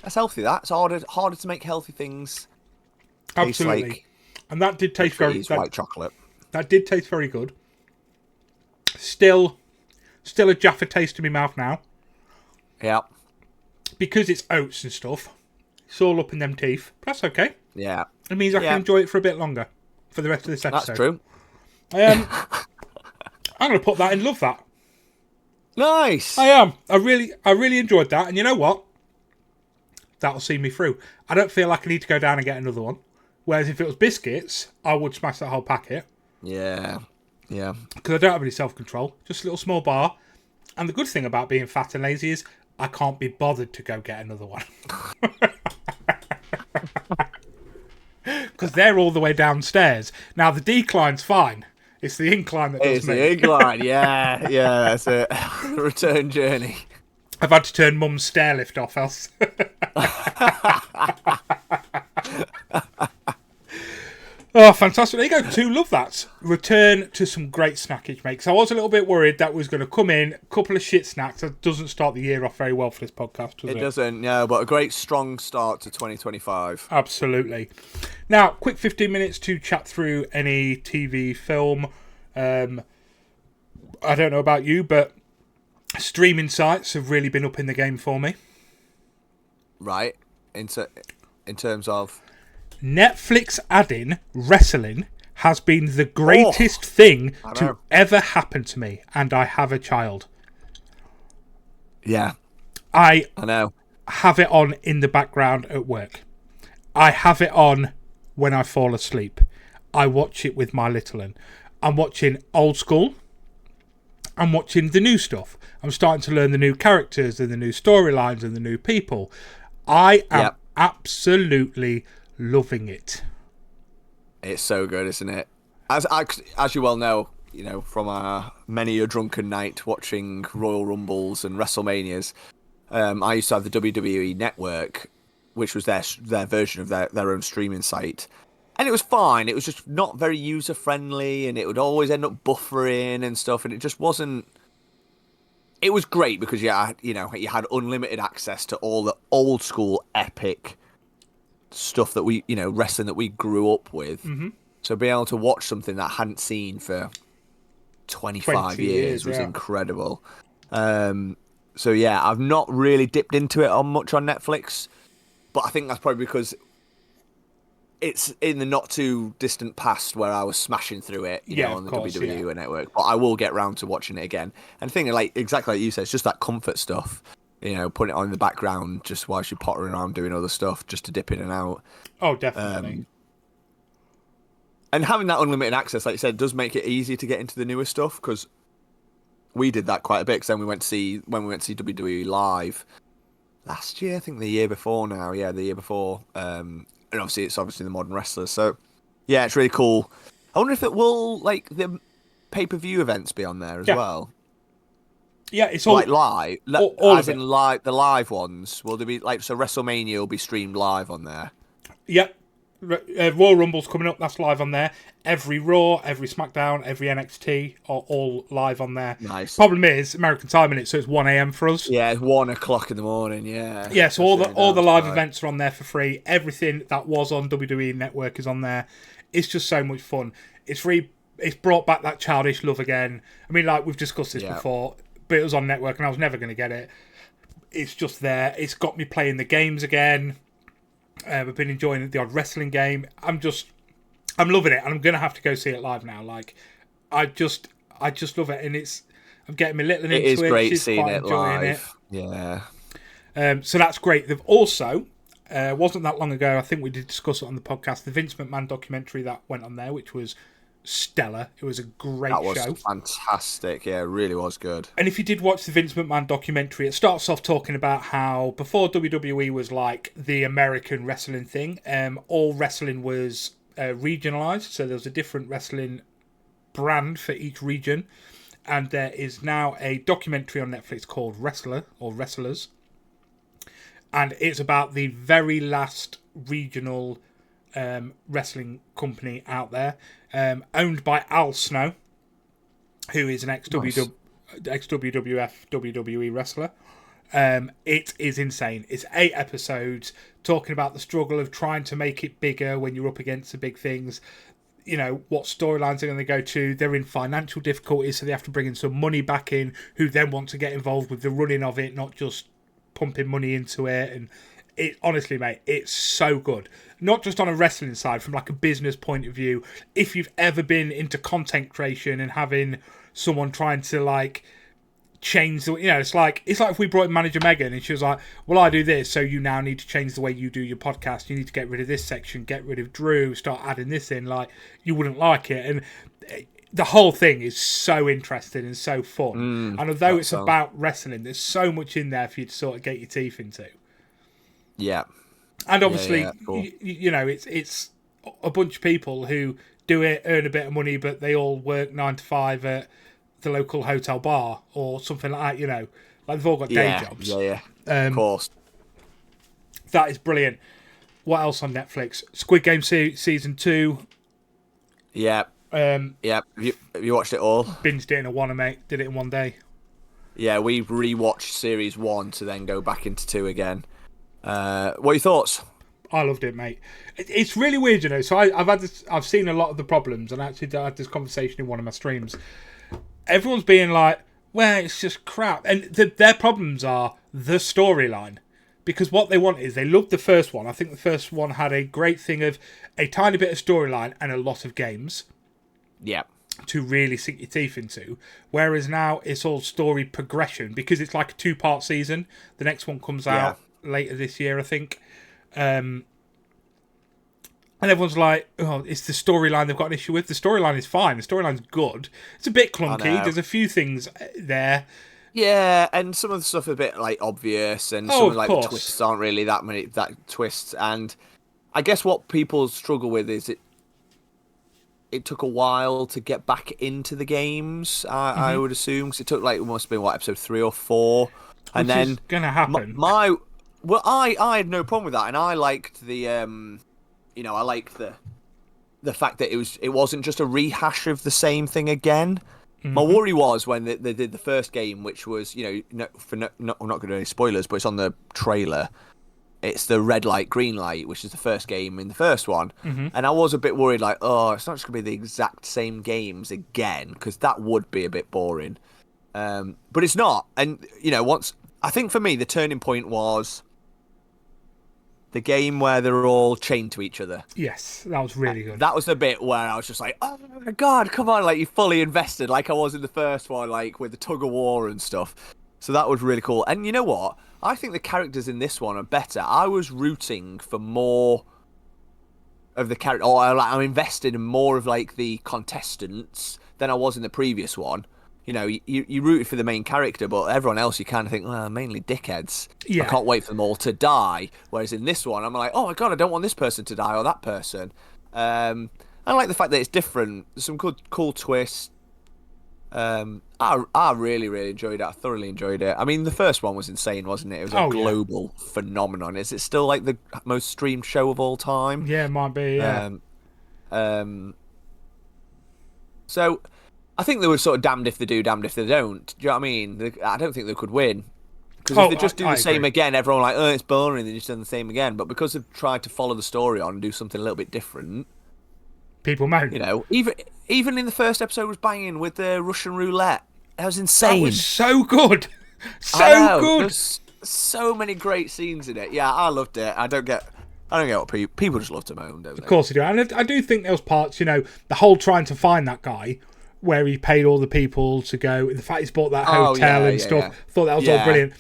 that's healthy. That's harder to make healthy things taste Absolutely. like And that did taste very white chocolate. that did taste very good. Still a Jaffa taste in my mouth now. Yeah. Because it's oats and stuff. It's all up in them teeth. That's okay. Yeah. It means I can enjoy it for a bit longer for the rest of this episode. That's true. I'm going to put that in. Love that. Nice. I am. I really enjoyed that. And you know what? That'll see me through. I don't feel like I need to go down and get another one. Whereas if it was biscuits, I would smash that whole packet. Yeah. Yeah. Because I don't have any self-control. Just a little small bar. And the good thing about being fat and lazy is I can't be bothered to go get another one. Because they're all the way downstairs. Now, the decline's fine. It's the incline that does It's me. the incline, yeah. Yeah, that's it. The return journey. I've had to turn Mum's stair lift off, else. Oh, fantastic. There you go. 2, love that. Return to some great snackage, mate. So I was a little bit worried that was going to come in, a couple of shit snacks. That doesn't start the year off very well for this podcast, does it? It doesn't, no, but a great strong start to 2025. Absolutely. Now, quick 15 minutes to chat through any TV, film. I don't know about you, but streaming sites have really been up in the game for me. Right. In terms of... Netflix adding wrestling has been the greatest thing to ever happen to me, and I have a child. Yeah. I know. Have it on in the background at work. I have it on when I fall asleep. I watch it with my little one. I'm watching old school. I'm watching the new stuff. I'm starting to learn the new characters and the new storylines and the new people. I am absolutely loving it. It's so good, isn't it? As you well know, from our many a drunken night watching Royal Rumbles and WrestleManias, I used to have the WWE Network, which was their version of their own streaming site. And it was fine. It was just not very user-friendly, and it would always end up buffering and stuff, and it just wasn't... It was great because you had unlimited access to all the old-school epic stuff that we, wrestling that we grew up with. Mm-hmm. So being able to watch something that I hadn't seen for 25 years was incredible. So yeah, I've not really dipped into it much on Netflix, but I think that's probably because it's in the not too distant past where I was smashing through it, on the WWE Network. But I will get round to watching it again. And the thing, exactly like you said, it's just that comfort stuff. Putting it on in the background just whilst you're pottering around doing other stuff, just to dip in and out. Oh, definitely. And having that unlimited access, like you said, does make it easy to get into the newer stuff, because we did that quite a bit. Because then when we went to see WWE live last year, I think the year before now, the year before, and obviously it's the modern wrestlers. So yeah, it's really cool. I wonder if it will the pay-per-view events be on there as well. Yeah, it's all live, all as in live. The live ones, will there be so WrestleMania will be streamed live on there? Yep. Royal Rumble's coming up. That's live on there. Every Raw, every SmackDown, every NXT are all live on there. Nice. Problem is American time in it, so it's 1 a.m. for us. Yeah, it's 1 o'clock in the morning. Yeah. Yeah, so all the live events are on there for free. Everything that was on WWE Network is on there. It's just so much fun. It's free. It's brought back that childish love again. I mean, we've discussed this before, but it was on Network and I was never going to get it. It's just there. It's got me playing the games again. I've been enjoying the odd wrestling game. I'm loving it, and I'm going to have to go see it live now. I just love it, and I'm getting my little into it. It is great She's seeing quite it enjoying live. Yeah. So that's great. They've also, wasn't that long ago, I think we did discuss it on the podcast, the Vince McMahon documentary that went on there, which was stellar. It was a great show. That was fantastic. Yeah, it really was good. And if you did watch the Vince McMahon documentary, it starts off talking about how before WWE was like the American wrestling thing, all wrestling was regionalized. So there was a different wrestling brand for each region. And there is now a documentary on Netflix called Wrestler or Wrestlers. And it's about the very last regional wrestling company out there, owned by Al Snow, who is an ex-WWF, WWE wrestler. It is insane. It's 8 episodes talking about the struggle of trying to make it bigger when you're up against the big things. You know, what storylines are going to go to. They're in financial difficulties, so they have to bring in some money back in, who then want to get involved with the running of it, not just pumping money into it. And it, honestly, mate, it's so good. Not just on a wrestling side, from like a business point of view. If you've ever been into content creation and having someone trying to like change the, you know, it's like if we brought in manager Megan and she was like, well, I do this, so you now need to change the way you do your podcast, you need to get rid of this section, get rid of Drew, start adding this in, like, you wouldn't like it. And the whole thing is so interesting and so fun, and although it's about wrestling, there's so much in there for you to sort of get your teeth into. And obviously, cool. you know, it's a bunch of people who do it, earn a bit of money, but they all work 9 to 5 at the local hotel bar or something like that, you know. Like, they've all got day jobs. Of course. That is brilliant. What else on Netflix? Squid Game Season 2. Yeah. Have you watched it all? Binged it in a one, mate. Did it in one day. Yeah, we rewatched Series 1 to then go back into 2 again. What are your thoughts? I loved it, mate. It's really weird, you know. So I've seen a lot of the problems, and actually I had this conversation in one of my streams. Everyone's being like, well, it's just crap. And their problems are the storyline. Because what they want is, they loved the first one. I think the first one had a great thing of a tiny bit of storyline and a lot of games. Yeah. To really sink your teeth into. Whereas now it's all story progression, because it's like a 2-part season. The next one comes out later this year, I think. And everyone's like, oh, it's the storyline they've got an issue with. The storyline is fine. The storyline's good. It's a bit clunky. There's a few things there. Yeah, and some of the stuff is a bit like obvious, and some of like the twists aren't really that twists. And I guess what people struggle with is it took a while to get back into the games. I would assume, because it took like, it must have been episode 3 or 4, and Which then is gonna happen. I had no problem with that, and I liked the I liked the fact that it wasn't just a rehash of the same thing again. My worry was when they did the first game, which was, I'm not going to do any spoilers, but it's on the trailer. It's the red light, green light, which is the first game in the first one. And I was a bit worried, like, oh, it's not just going to be the exact same games again, because that would be a bit boring. But it's not. And, I think for me, the turning point was the game where they're all chained to each other. Yes, that was really good. That was the bit where I was just like, oh my God, come on, like, you fully invested, like I was in the first one, like with the tug of war and stuff. So that was really cool. And you know what? I think the characters in this one are better. I was rooting for more of the character, or I'm invested in more of like the contestants than I was in the previous one. You rooted for the main character, but everyone else you kind of think, well, mainly dickheads. Yeah. I can't wait for them all to die. Whereas in this one, I'm like, oh my God, I don't want this person to die or that person. I like the fact that it's different. There's some cool twists. I really, really enjoyed it. I thoroughly enjoyed it. I mean, the first one was insane, wasn't it? It was a global phenomenon. Is it still like the most streamed show of all time? Yeah, it might be, yeah. So I think they were sort of damned if they do, damned if they don't. Do you know what I mean? I don't think they could win. Because if they just do the same again, everyone like, oh, it's boring, they just done the same again. But because they've tried to follow the story on and do something a little bit different, people moan. Even in the first episode was banging with the Russian roulette. That was insane. That was so good. So good. There's so many great scenes in it. Yeah, I loved it. I don't get what people just love to moan, don't they? Of course they do. And I do think those parts, the whole trying to find that guy, where he paid all the people to go, the fact he's bought that hotel and stuff. Yeah. Thought that was all brilliant.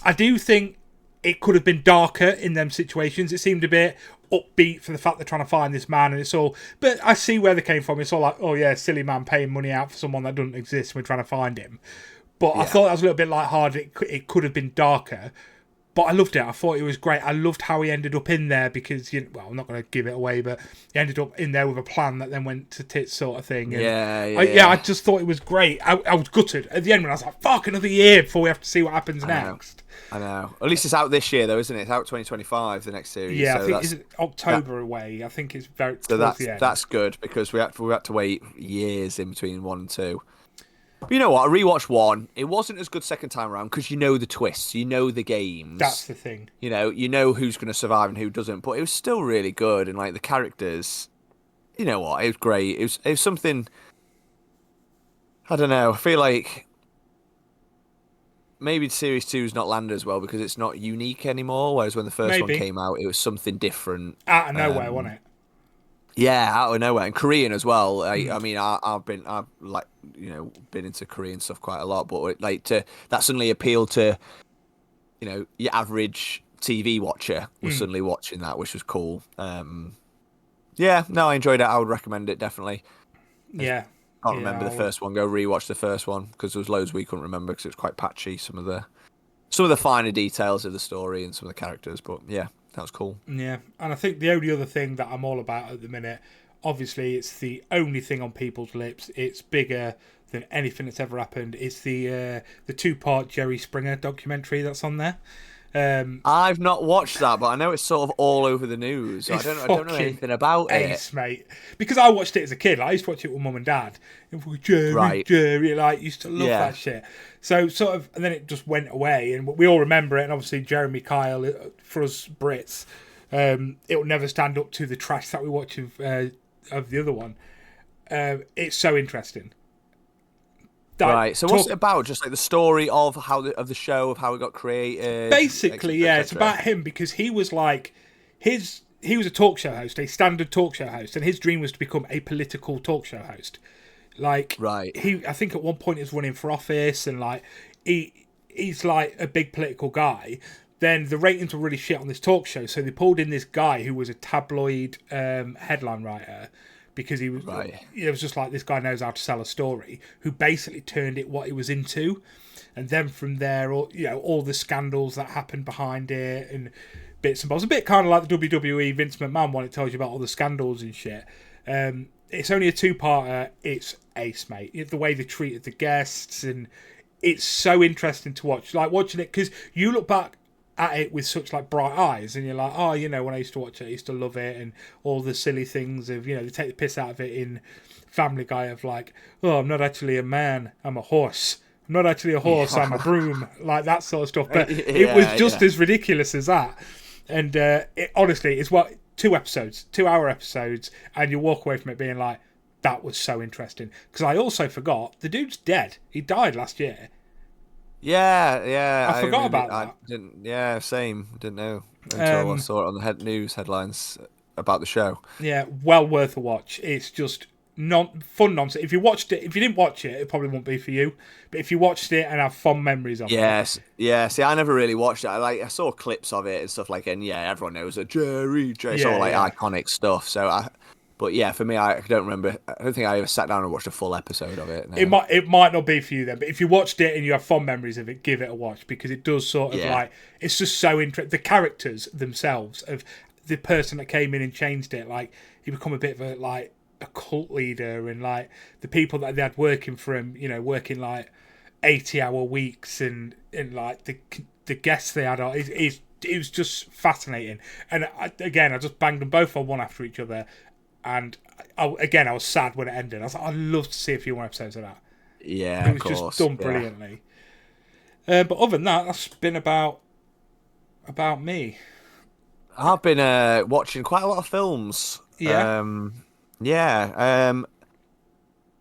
I do think it could have been darker in them situations. It seemed a bit upbeat for the fact they're trying to find this man, and it's all. But I see where they came from. It's all like, oh yeah, silly man paying money out for someone that doesn't exist. We're trying to find him. But I thought that was a little bit lighthearted. It could have been darker. But I loved it. I thought it was great. I loved how he ended up in there because, I'm not going to give it away, but he ended up in there with a plan that then went to tits sort of thing. And I just thought it was great. I was gutted at the end when I was like, fuck, another year before we have to see what happens next. I know. At least it's out this year, though, isn't it? It's out 2025, the next series. Yeah, so I think it's October away. I think it's very so that's good because we had to wait years in between 1 and 2. But you know what? I rewatched 1. It wasn't as good second time around because you know the twists, you know the games. That's the thing. You know who's going to survive and who doesn't. But it was still really good, and like the characters, you know what? It was great. It was something. I don't know. I feel like maybe Series 2's not landed as well because it's not unique anymore. Whereas when the first one came out, it was something different. Out of nowhere, wasn't it? Yeah, out of nowhere, and Korean as well. I mean, I've been into Korean stuff quite a lot, but like that suddenly appealed to, your average TV watcher was suddenly watching that, which was cool. Yeah, no, I enjoyed it. I would recommend it definitely. Yeah. Can't remember the first one. Go rewatch the first one because there was loads we couldn't remember because it was quite patchy. Some of the finer details of the story and some of the characters, but yeah. That was cool. Yeah, and I think the only other thing that I'm all about at the minute, obviously it's the only thing on people's lips, it's bigger than anything that's ever happened, it's the 2-part Jerry Springer documentary that's on there. I've not watched that, but I know it's sort of all over the news. I don't know anything about it, mate. Because I watched it as a kid. Like, I used to watch it with Mum and Dad. Jerry, like, used to love that shit. So sort of, and then it just went away, and we all remember it. And obviously, Jeremy Kyle, for us Brits, it will never stand up to the trash that we watch of the other one. It's so interesting. Right. So what's it about? Just like the story of the show, of how it got created. Basically, yeah, it's about him because he was like he was a talk show host, a standard talk show host, and his dream was to become a political talk show host. Like, I think at one point he was running for office, and like he's like a big political guy. Then the ratings were really shit on this talk show, so they pulled in this guy who was a tabloid headline writer. Because he was, it was just like, this guy knows how to sell a story, who basically turned it what he was into. And then from there, all the scandals that happened behind it and bits and bobs. A bit kind of like the WWE Vince McMahon one. It tells you about all the scandals and shit. It's only a 2-parter. It's ace, mate. The way they treated the guests, and it's so interesting to watch. Like, watching it, because you look back at it with such like bright eyes, and you're like, oh, when I used to watch it, I used to love it, and all the silly things of, they take the piss out of it in Family Guy of like, oh, I'm not actually a man, I'm a horse. I'm not actually a horse, I'm a broom, like that sort of stuff. But it was just as ridiculous as that. And it honestly is 2-hour episodes, and you walk away from it being like, that was so interesting. Because I also forgot the dude's dead. He died last year. Yeah. I forgot about that. Same. Didn't know until I saw it on the news headlines about the show. Yeah, well worth a watch. It's just fun nonsense. If you didn't watch it, it probably won't be for you. But if you watched it and have fond memories of it. Yeah. See, I never really watched it. I saw clips of it and stuff like, and yeah, everyone knows it. Jerry. It's all like iconic stuff. So But yeah, for me, I don't remember. I don't think I ever sat down and watched a full episode of it. No. It might not be for you then, but if you watched it and you have fond memories of it, give it a watch, because it does sort of like, it's just so interesting. The characters themselves of the person that came in and changed it, like he become a bit of a cult leader, and like the people that they had working for him, working like 80-hour weeks, and like the guests they had on, it was just fascinating. And I just banged them both on one after each other. And I was sad when it ended. I was like, I'd love to see a few more episodes of that. Yeah, it was just done brilliantly. But other than that, that's been about me. I've been watching quite a lot of films. Yeah.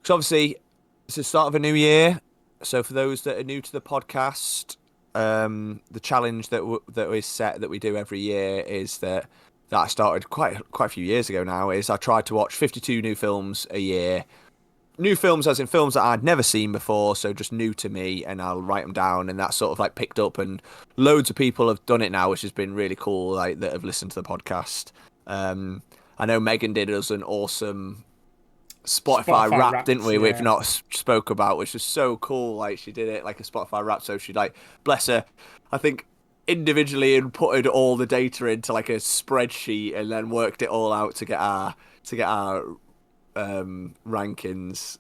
So obviously, it's the start of a new year. So for those that are new to the podcast, the challenge that is set that we do every year is that I started quite a few years ago now, is I tried to watch 52 new films a year. New films as in films that I'd never seen before, so just new to me, and I'll write them down, and that's sort of like picked up, and loads of people have done it now, which has been really cool, like that have listened to the podcast. I know Megan did us an awesome Spotify rap, didn't we? We've not spoke about, which was so cool. Like, she did it like a Spotify rap, so she, like, bless her, I think individually inputted all the data into like a spreadsheet and then worked it all out to get our rankings,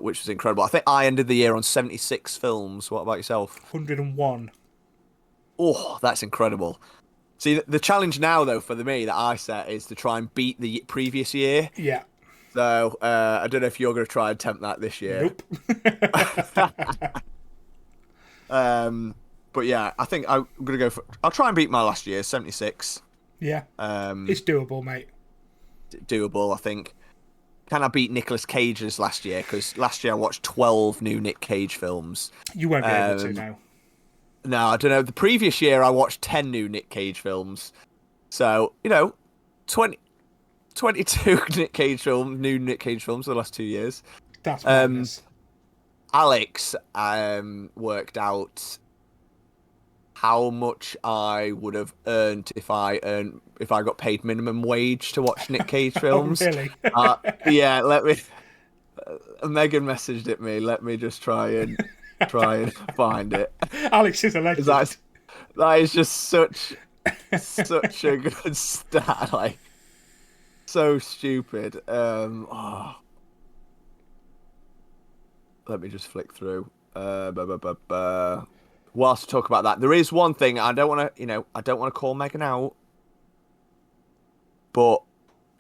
which was incredible. I think I ended the year on 76 films. What about yourself? 101. Oh, that's incredible. See, the challenge now though for me that I set is to try and beat the previous year. Yeah. So I don't know if you're going to try and tempt that this year. Nope. But yeah, I think I'm going to go for... I'll try and beat my last year, 76. Yeah. It's doable, mate. Doable, I think. Can I beat Nicolas Cage's last year? Because last year I watched 12 new Nick Cage films. You won't be able to now. No, I don't know. The previous year I watched 10 new Nick Cage films. So, 22 new Nick Cage films for the last 2 years. That's madness. Alex worked out how much I would have earned if I got paid minimum wage to watch Nick Cage films. Oh, really? Yeah, let me. Megan messaged it me. Let me just try and find it. Alex is a legend. That is just such a good stat. Like, so stupid. Let me just flick through. Whilst I talk about that, there is one thing I don't want to call Megan out, but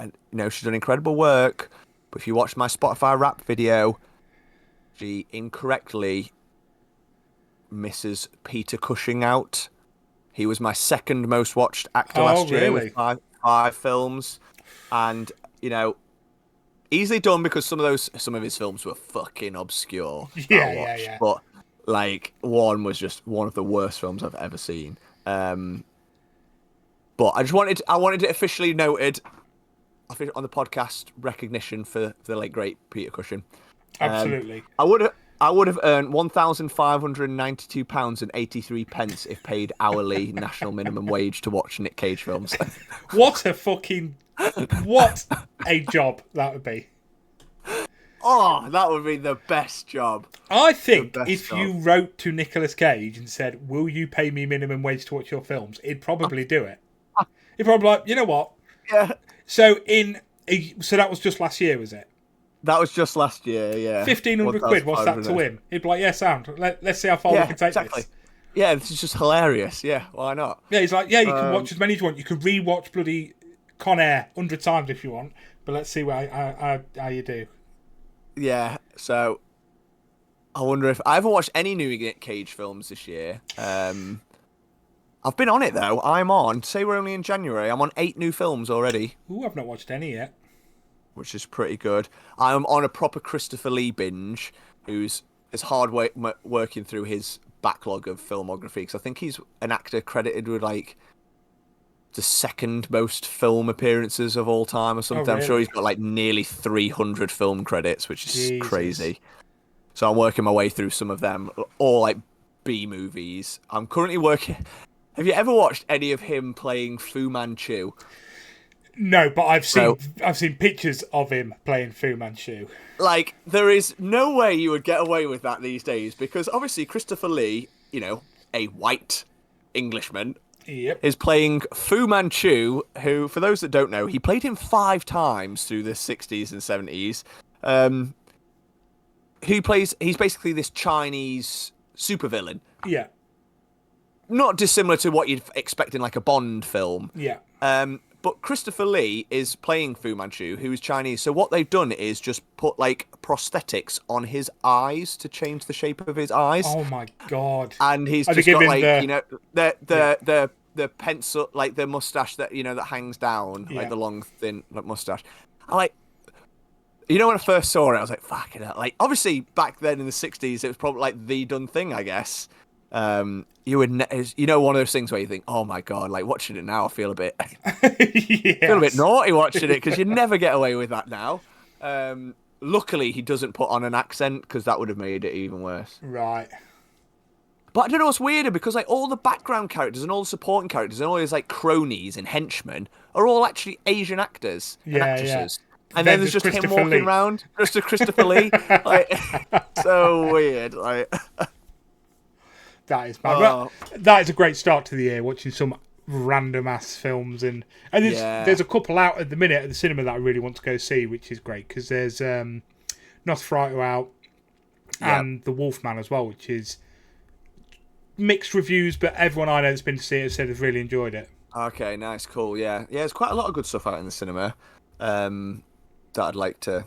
she's done incredible work. But if you watch my Spotify rap video, she incorrectly misses Peter Cushing out. He was my second most watched actor last year with five films, and easily done because some of his films were fucking obscure. Yeah. But like, one was just one of the worst films I've ever seen. But I wanted it officially noted on the podcast, recognition for the late great Peter Cushing. Absolutely. I would have earned £1,592.83 if paid hourly national minimum wage to watch Nick Cage films. What a job that would be. Oh, that would be the best job. I think if you wrote to Nicolas Cage and said, "Will you pay me minimum wage to watch your films?" he'd probably do it. He'd probably like, you know what? Yeah. So that was just last year, was it? That was just last year, yeah. 1,500 quid, what's that to him? He'd be like, yeah, sound. Let's see how far we can take this. Yeah, this is just hilarious. Yeah, why not? Yeah, he's like, yeah, you can watch as many as you want. You can re-watch bloody Con Air 100 times if you want, but let's see how you do. Yeah, so I wonder if... I haven't watched any new Nick Cage films this year. I've been on it, though. I'm on... Say we're only in January. I'm on 8 new films already. Ooh, I've not watched any yet. Which is pretty good. I'm on a proper Christopher Lee binge, who's hard working through his backlog of filmography, because I think he's an actor credited with, like, the second most film appearances of all time or something. Really? I'm sure he's got, like, nearly 300 film credits, which is crazy. So I'm working my way through some of them, all, like, B movies. I'm currently working... Have you ever watched any of him playing Fu Manchu? No, but I've seen pictures of him playing Fu Manchu. Like, there is no way you would get away with that these days, because obviously Christopher Lee, a white Englishman, is playing Fu Manchu, who, for those that don't know, he played him 5 times through the 60s and 70s. He's basically this Chinese supervillain. Yeah. Not dissimilar to what you'd expect in, like, a Bond film. Yeah. But Christopher Lee is playing Fu Manchu, who is Chinese. So what they've done is just put, like, prosthetics on his eyes to change the shape of his eyes. Oh my god! And he's just got, like, the pencil, like the mustache that that hangs down, like the long thin mustache. I like. When I first saw it, I was like, "Fucking hell!" Like, obviously back then in the '60s, it was probably like the done thing, I guess. You would, one of those things where you think, "Oh my god!" Like, watching it now, I feel a bit, feel a bit naughty watching it, because you never get away with that now. Luckily, he doesn't put on an accent, because that would have made it even worse. Right. But I don't know what's weirder, because like all the background characters and all the supporting characters and all his like cronies and henchmen are all actually Asian actors and actresses. Yeah. And then there's just him walking around, just a Christopher Lee. Like, so weird. Like. That is bad. Well, that is a great start to the year, watching some random ass films, and there's a couple out at the minute at the cinema that I really want to go see, which is great, because there's Nosferatu out and The Wolfman as well, which is mixed reviews, but everyone I know that's been to see it said they've really enjoyed it. Okay, nice, cool, yeah. There's quite a lot of good stuff out in the cinema. that I'd like to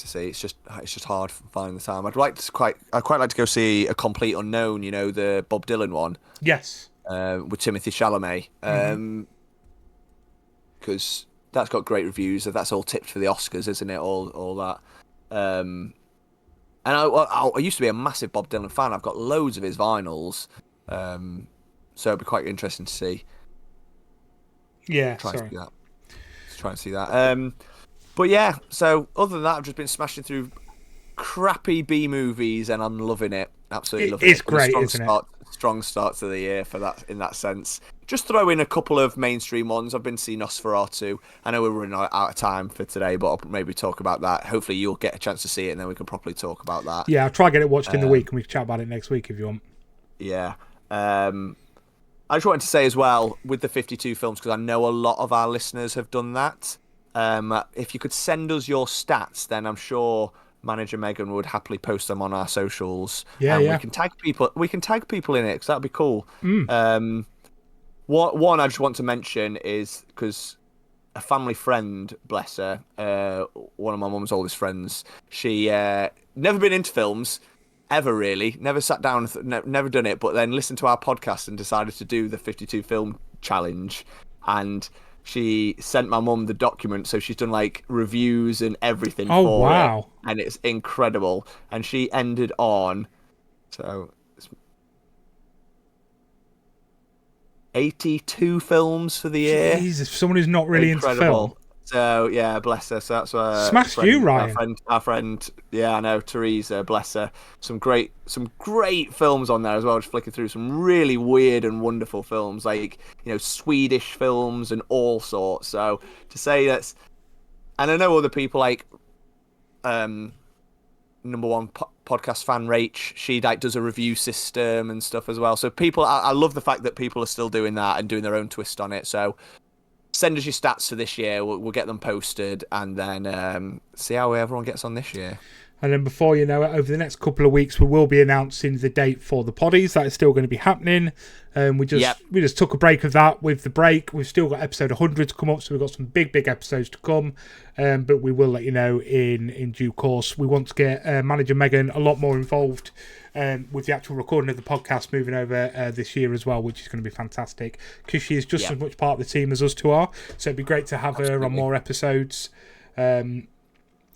see. It's just hard finding the time. I'd quite like to go see A Complete Unknown. You know, the Bob Dylan one. Yes. With Timothy Chalamet. Because that's got great reviews. That's all tipped for the Oscars, isn't it? All that. And I used to be a massive Bob Dylan fan. I've got loads of his vinyls. So it'd be quite interesting to see. Yeah, Try and see that. But yeah, so other than that, I've just been smashing through crappy B movies, and I'm loving it. Absolutely loving it. It's great, isn't it? Strong start to the year for that, in that sense. Just throw in a couple of mainstream ones. I've been seeing Nosferatu. I know we're running out of time for today, but I'll maybe talk about that. Hopefully you'll get a chance to see it, and then we can properly talk about that. Yeah, I'll try to get it watched in the week, and we can chat about it next week if you want. Yeah. I just wanted to say as well, with the 52 films, because I know a lot of our listeners have done that, if you could send us your stats, then I'm sure Manager Megan would happily post them on our socials. Yeah. We can tag people in it, because that'd be cool. One I just want to mention is, because a family friend, bless her, one of my mum's oldest friends, she never been into films ever, really, never sat down, never done it, but then listened to our podcast and decided to do the 52 film challenge, and she sent my mum the document, so she's done like reviews and everything for it, and it's incredible. And she ended on 82 films for the year. Jesus, someone who's not really into film. So yeah, bless her. So that's smashed you, Ryan. Our friend, yeah, I know, Teresa, bless her. Some great films on there as well. Just flicking through some really weird and wonderful films, like, you know, Swedish films and all sorts. So to say that's, and I know other people like number one podcast fan Rach, she like does a review system and stuff as well. So people, I love the fact that people are still doing that and doing their own twist on it. So send us your stats for this year. We'll get them posted, and then see how everyone gets on this year. And then before you know it, over the next couple of weeks, we will be announcing the date for the poddies. That is still going to be happening. We just took a break of that. With the break, we've still got episode 100 to come up, so we've got some big episodes to come. But we will let you know in due course. We want to get Manager Megan a lot more involved with the actual recording of the podcast moving over this year as well, which is going to be fantastic, because she is just as much part of the team as us two are. So it'd be great to have her on more episodes.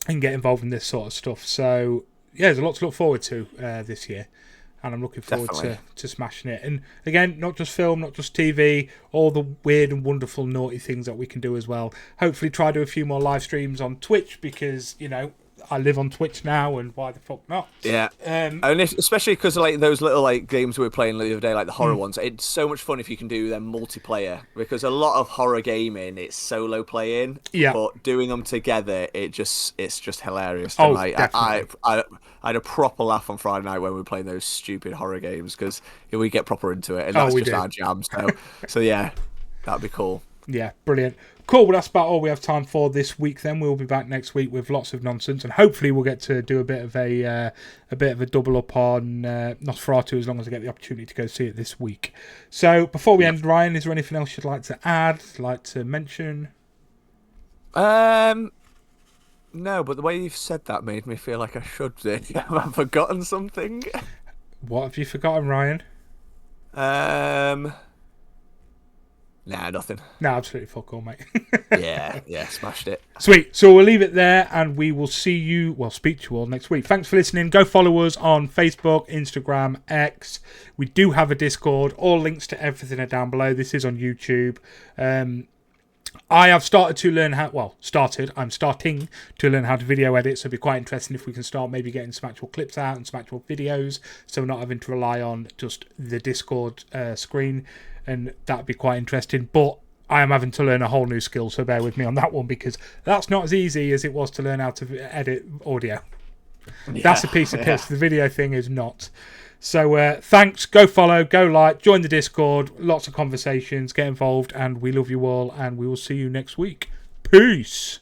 And get involved in this sort of stuff. So yeah, there's a lot to look forward to this year, and I'm looking forward to smashing it. And again, not just film, not just TV, all the weird and wonderful naughty things that we can do as well. Hopefully try to do a few more live streams on Twitch, because, you know, I live on Twitch now, and why the fuck not? Yeah. And especially because like those little like games we were playing the other day, like the horror ones, it's so much fun if you can do them multiplayer, because a lot of horror gaming, it's solo playing. Yeah. But doing them together, it's just hilarious. Oh, like, definitely. I had a proper laugh on Friday night when we were playing those stupid horror games, because we get proper into it, and that's just our jam. So yeah, that'd be cool. Yeah, brilliant. Cool, well, that's about all we have time for this week then. We'll be back next week with lots of nonsense, and hopefully we'll get to do a bit of a double up on Nosferatu, as long as I get the opportunity to go see it this week. So before we end, Ryan, is there anything else you'd like to add, like to mention? No, but the way you've said that made me feel like I should. Have I forgotten something? What have you forgotten, Ryan? Nah, nothing. No, absolutely fuck all, mate. yeah, smashed it. Sweet. So we'll leave it there, and we will speak to you all next week. Thanks for listening. Go follow us on Facebook, Instagram, X. We do have a Discord. All links to everything are down below. This is on YouTube. I have started to learn I'm starting to learn how to video edit, so it'd be quite interesting if we can start maybe getting some actual clips out and some actual videos, so we're not having to rely on just the Discord screen. And that'd be quite interesting. But I am having to learn a whole new skill, so bear with me on that one, because that's not as easy as it was to learn how to edit audio. Yeah, that's a piece of piss. The video thing is not. So thanks. Go follow, go like, join the Discord. Lots of conversations. Get involved, and we love you all, and we will see you next week. Peace.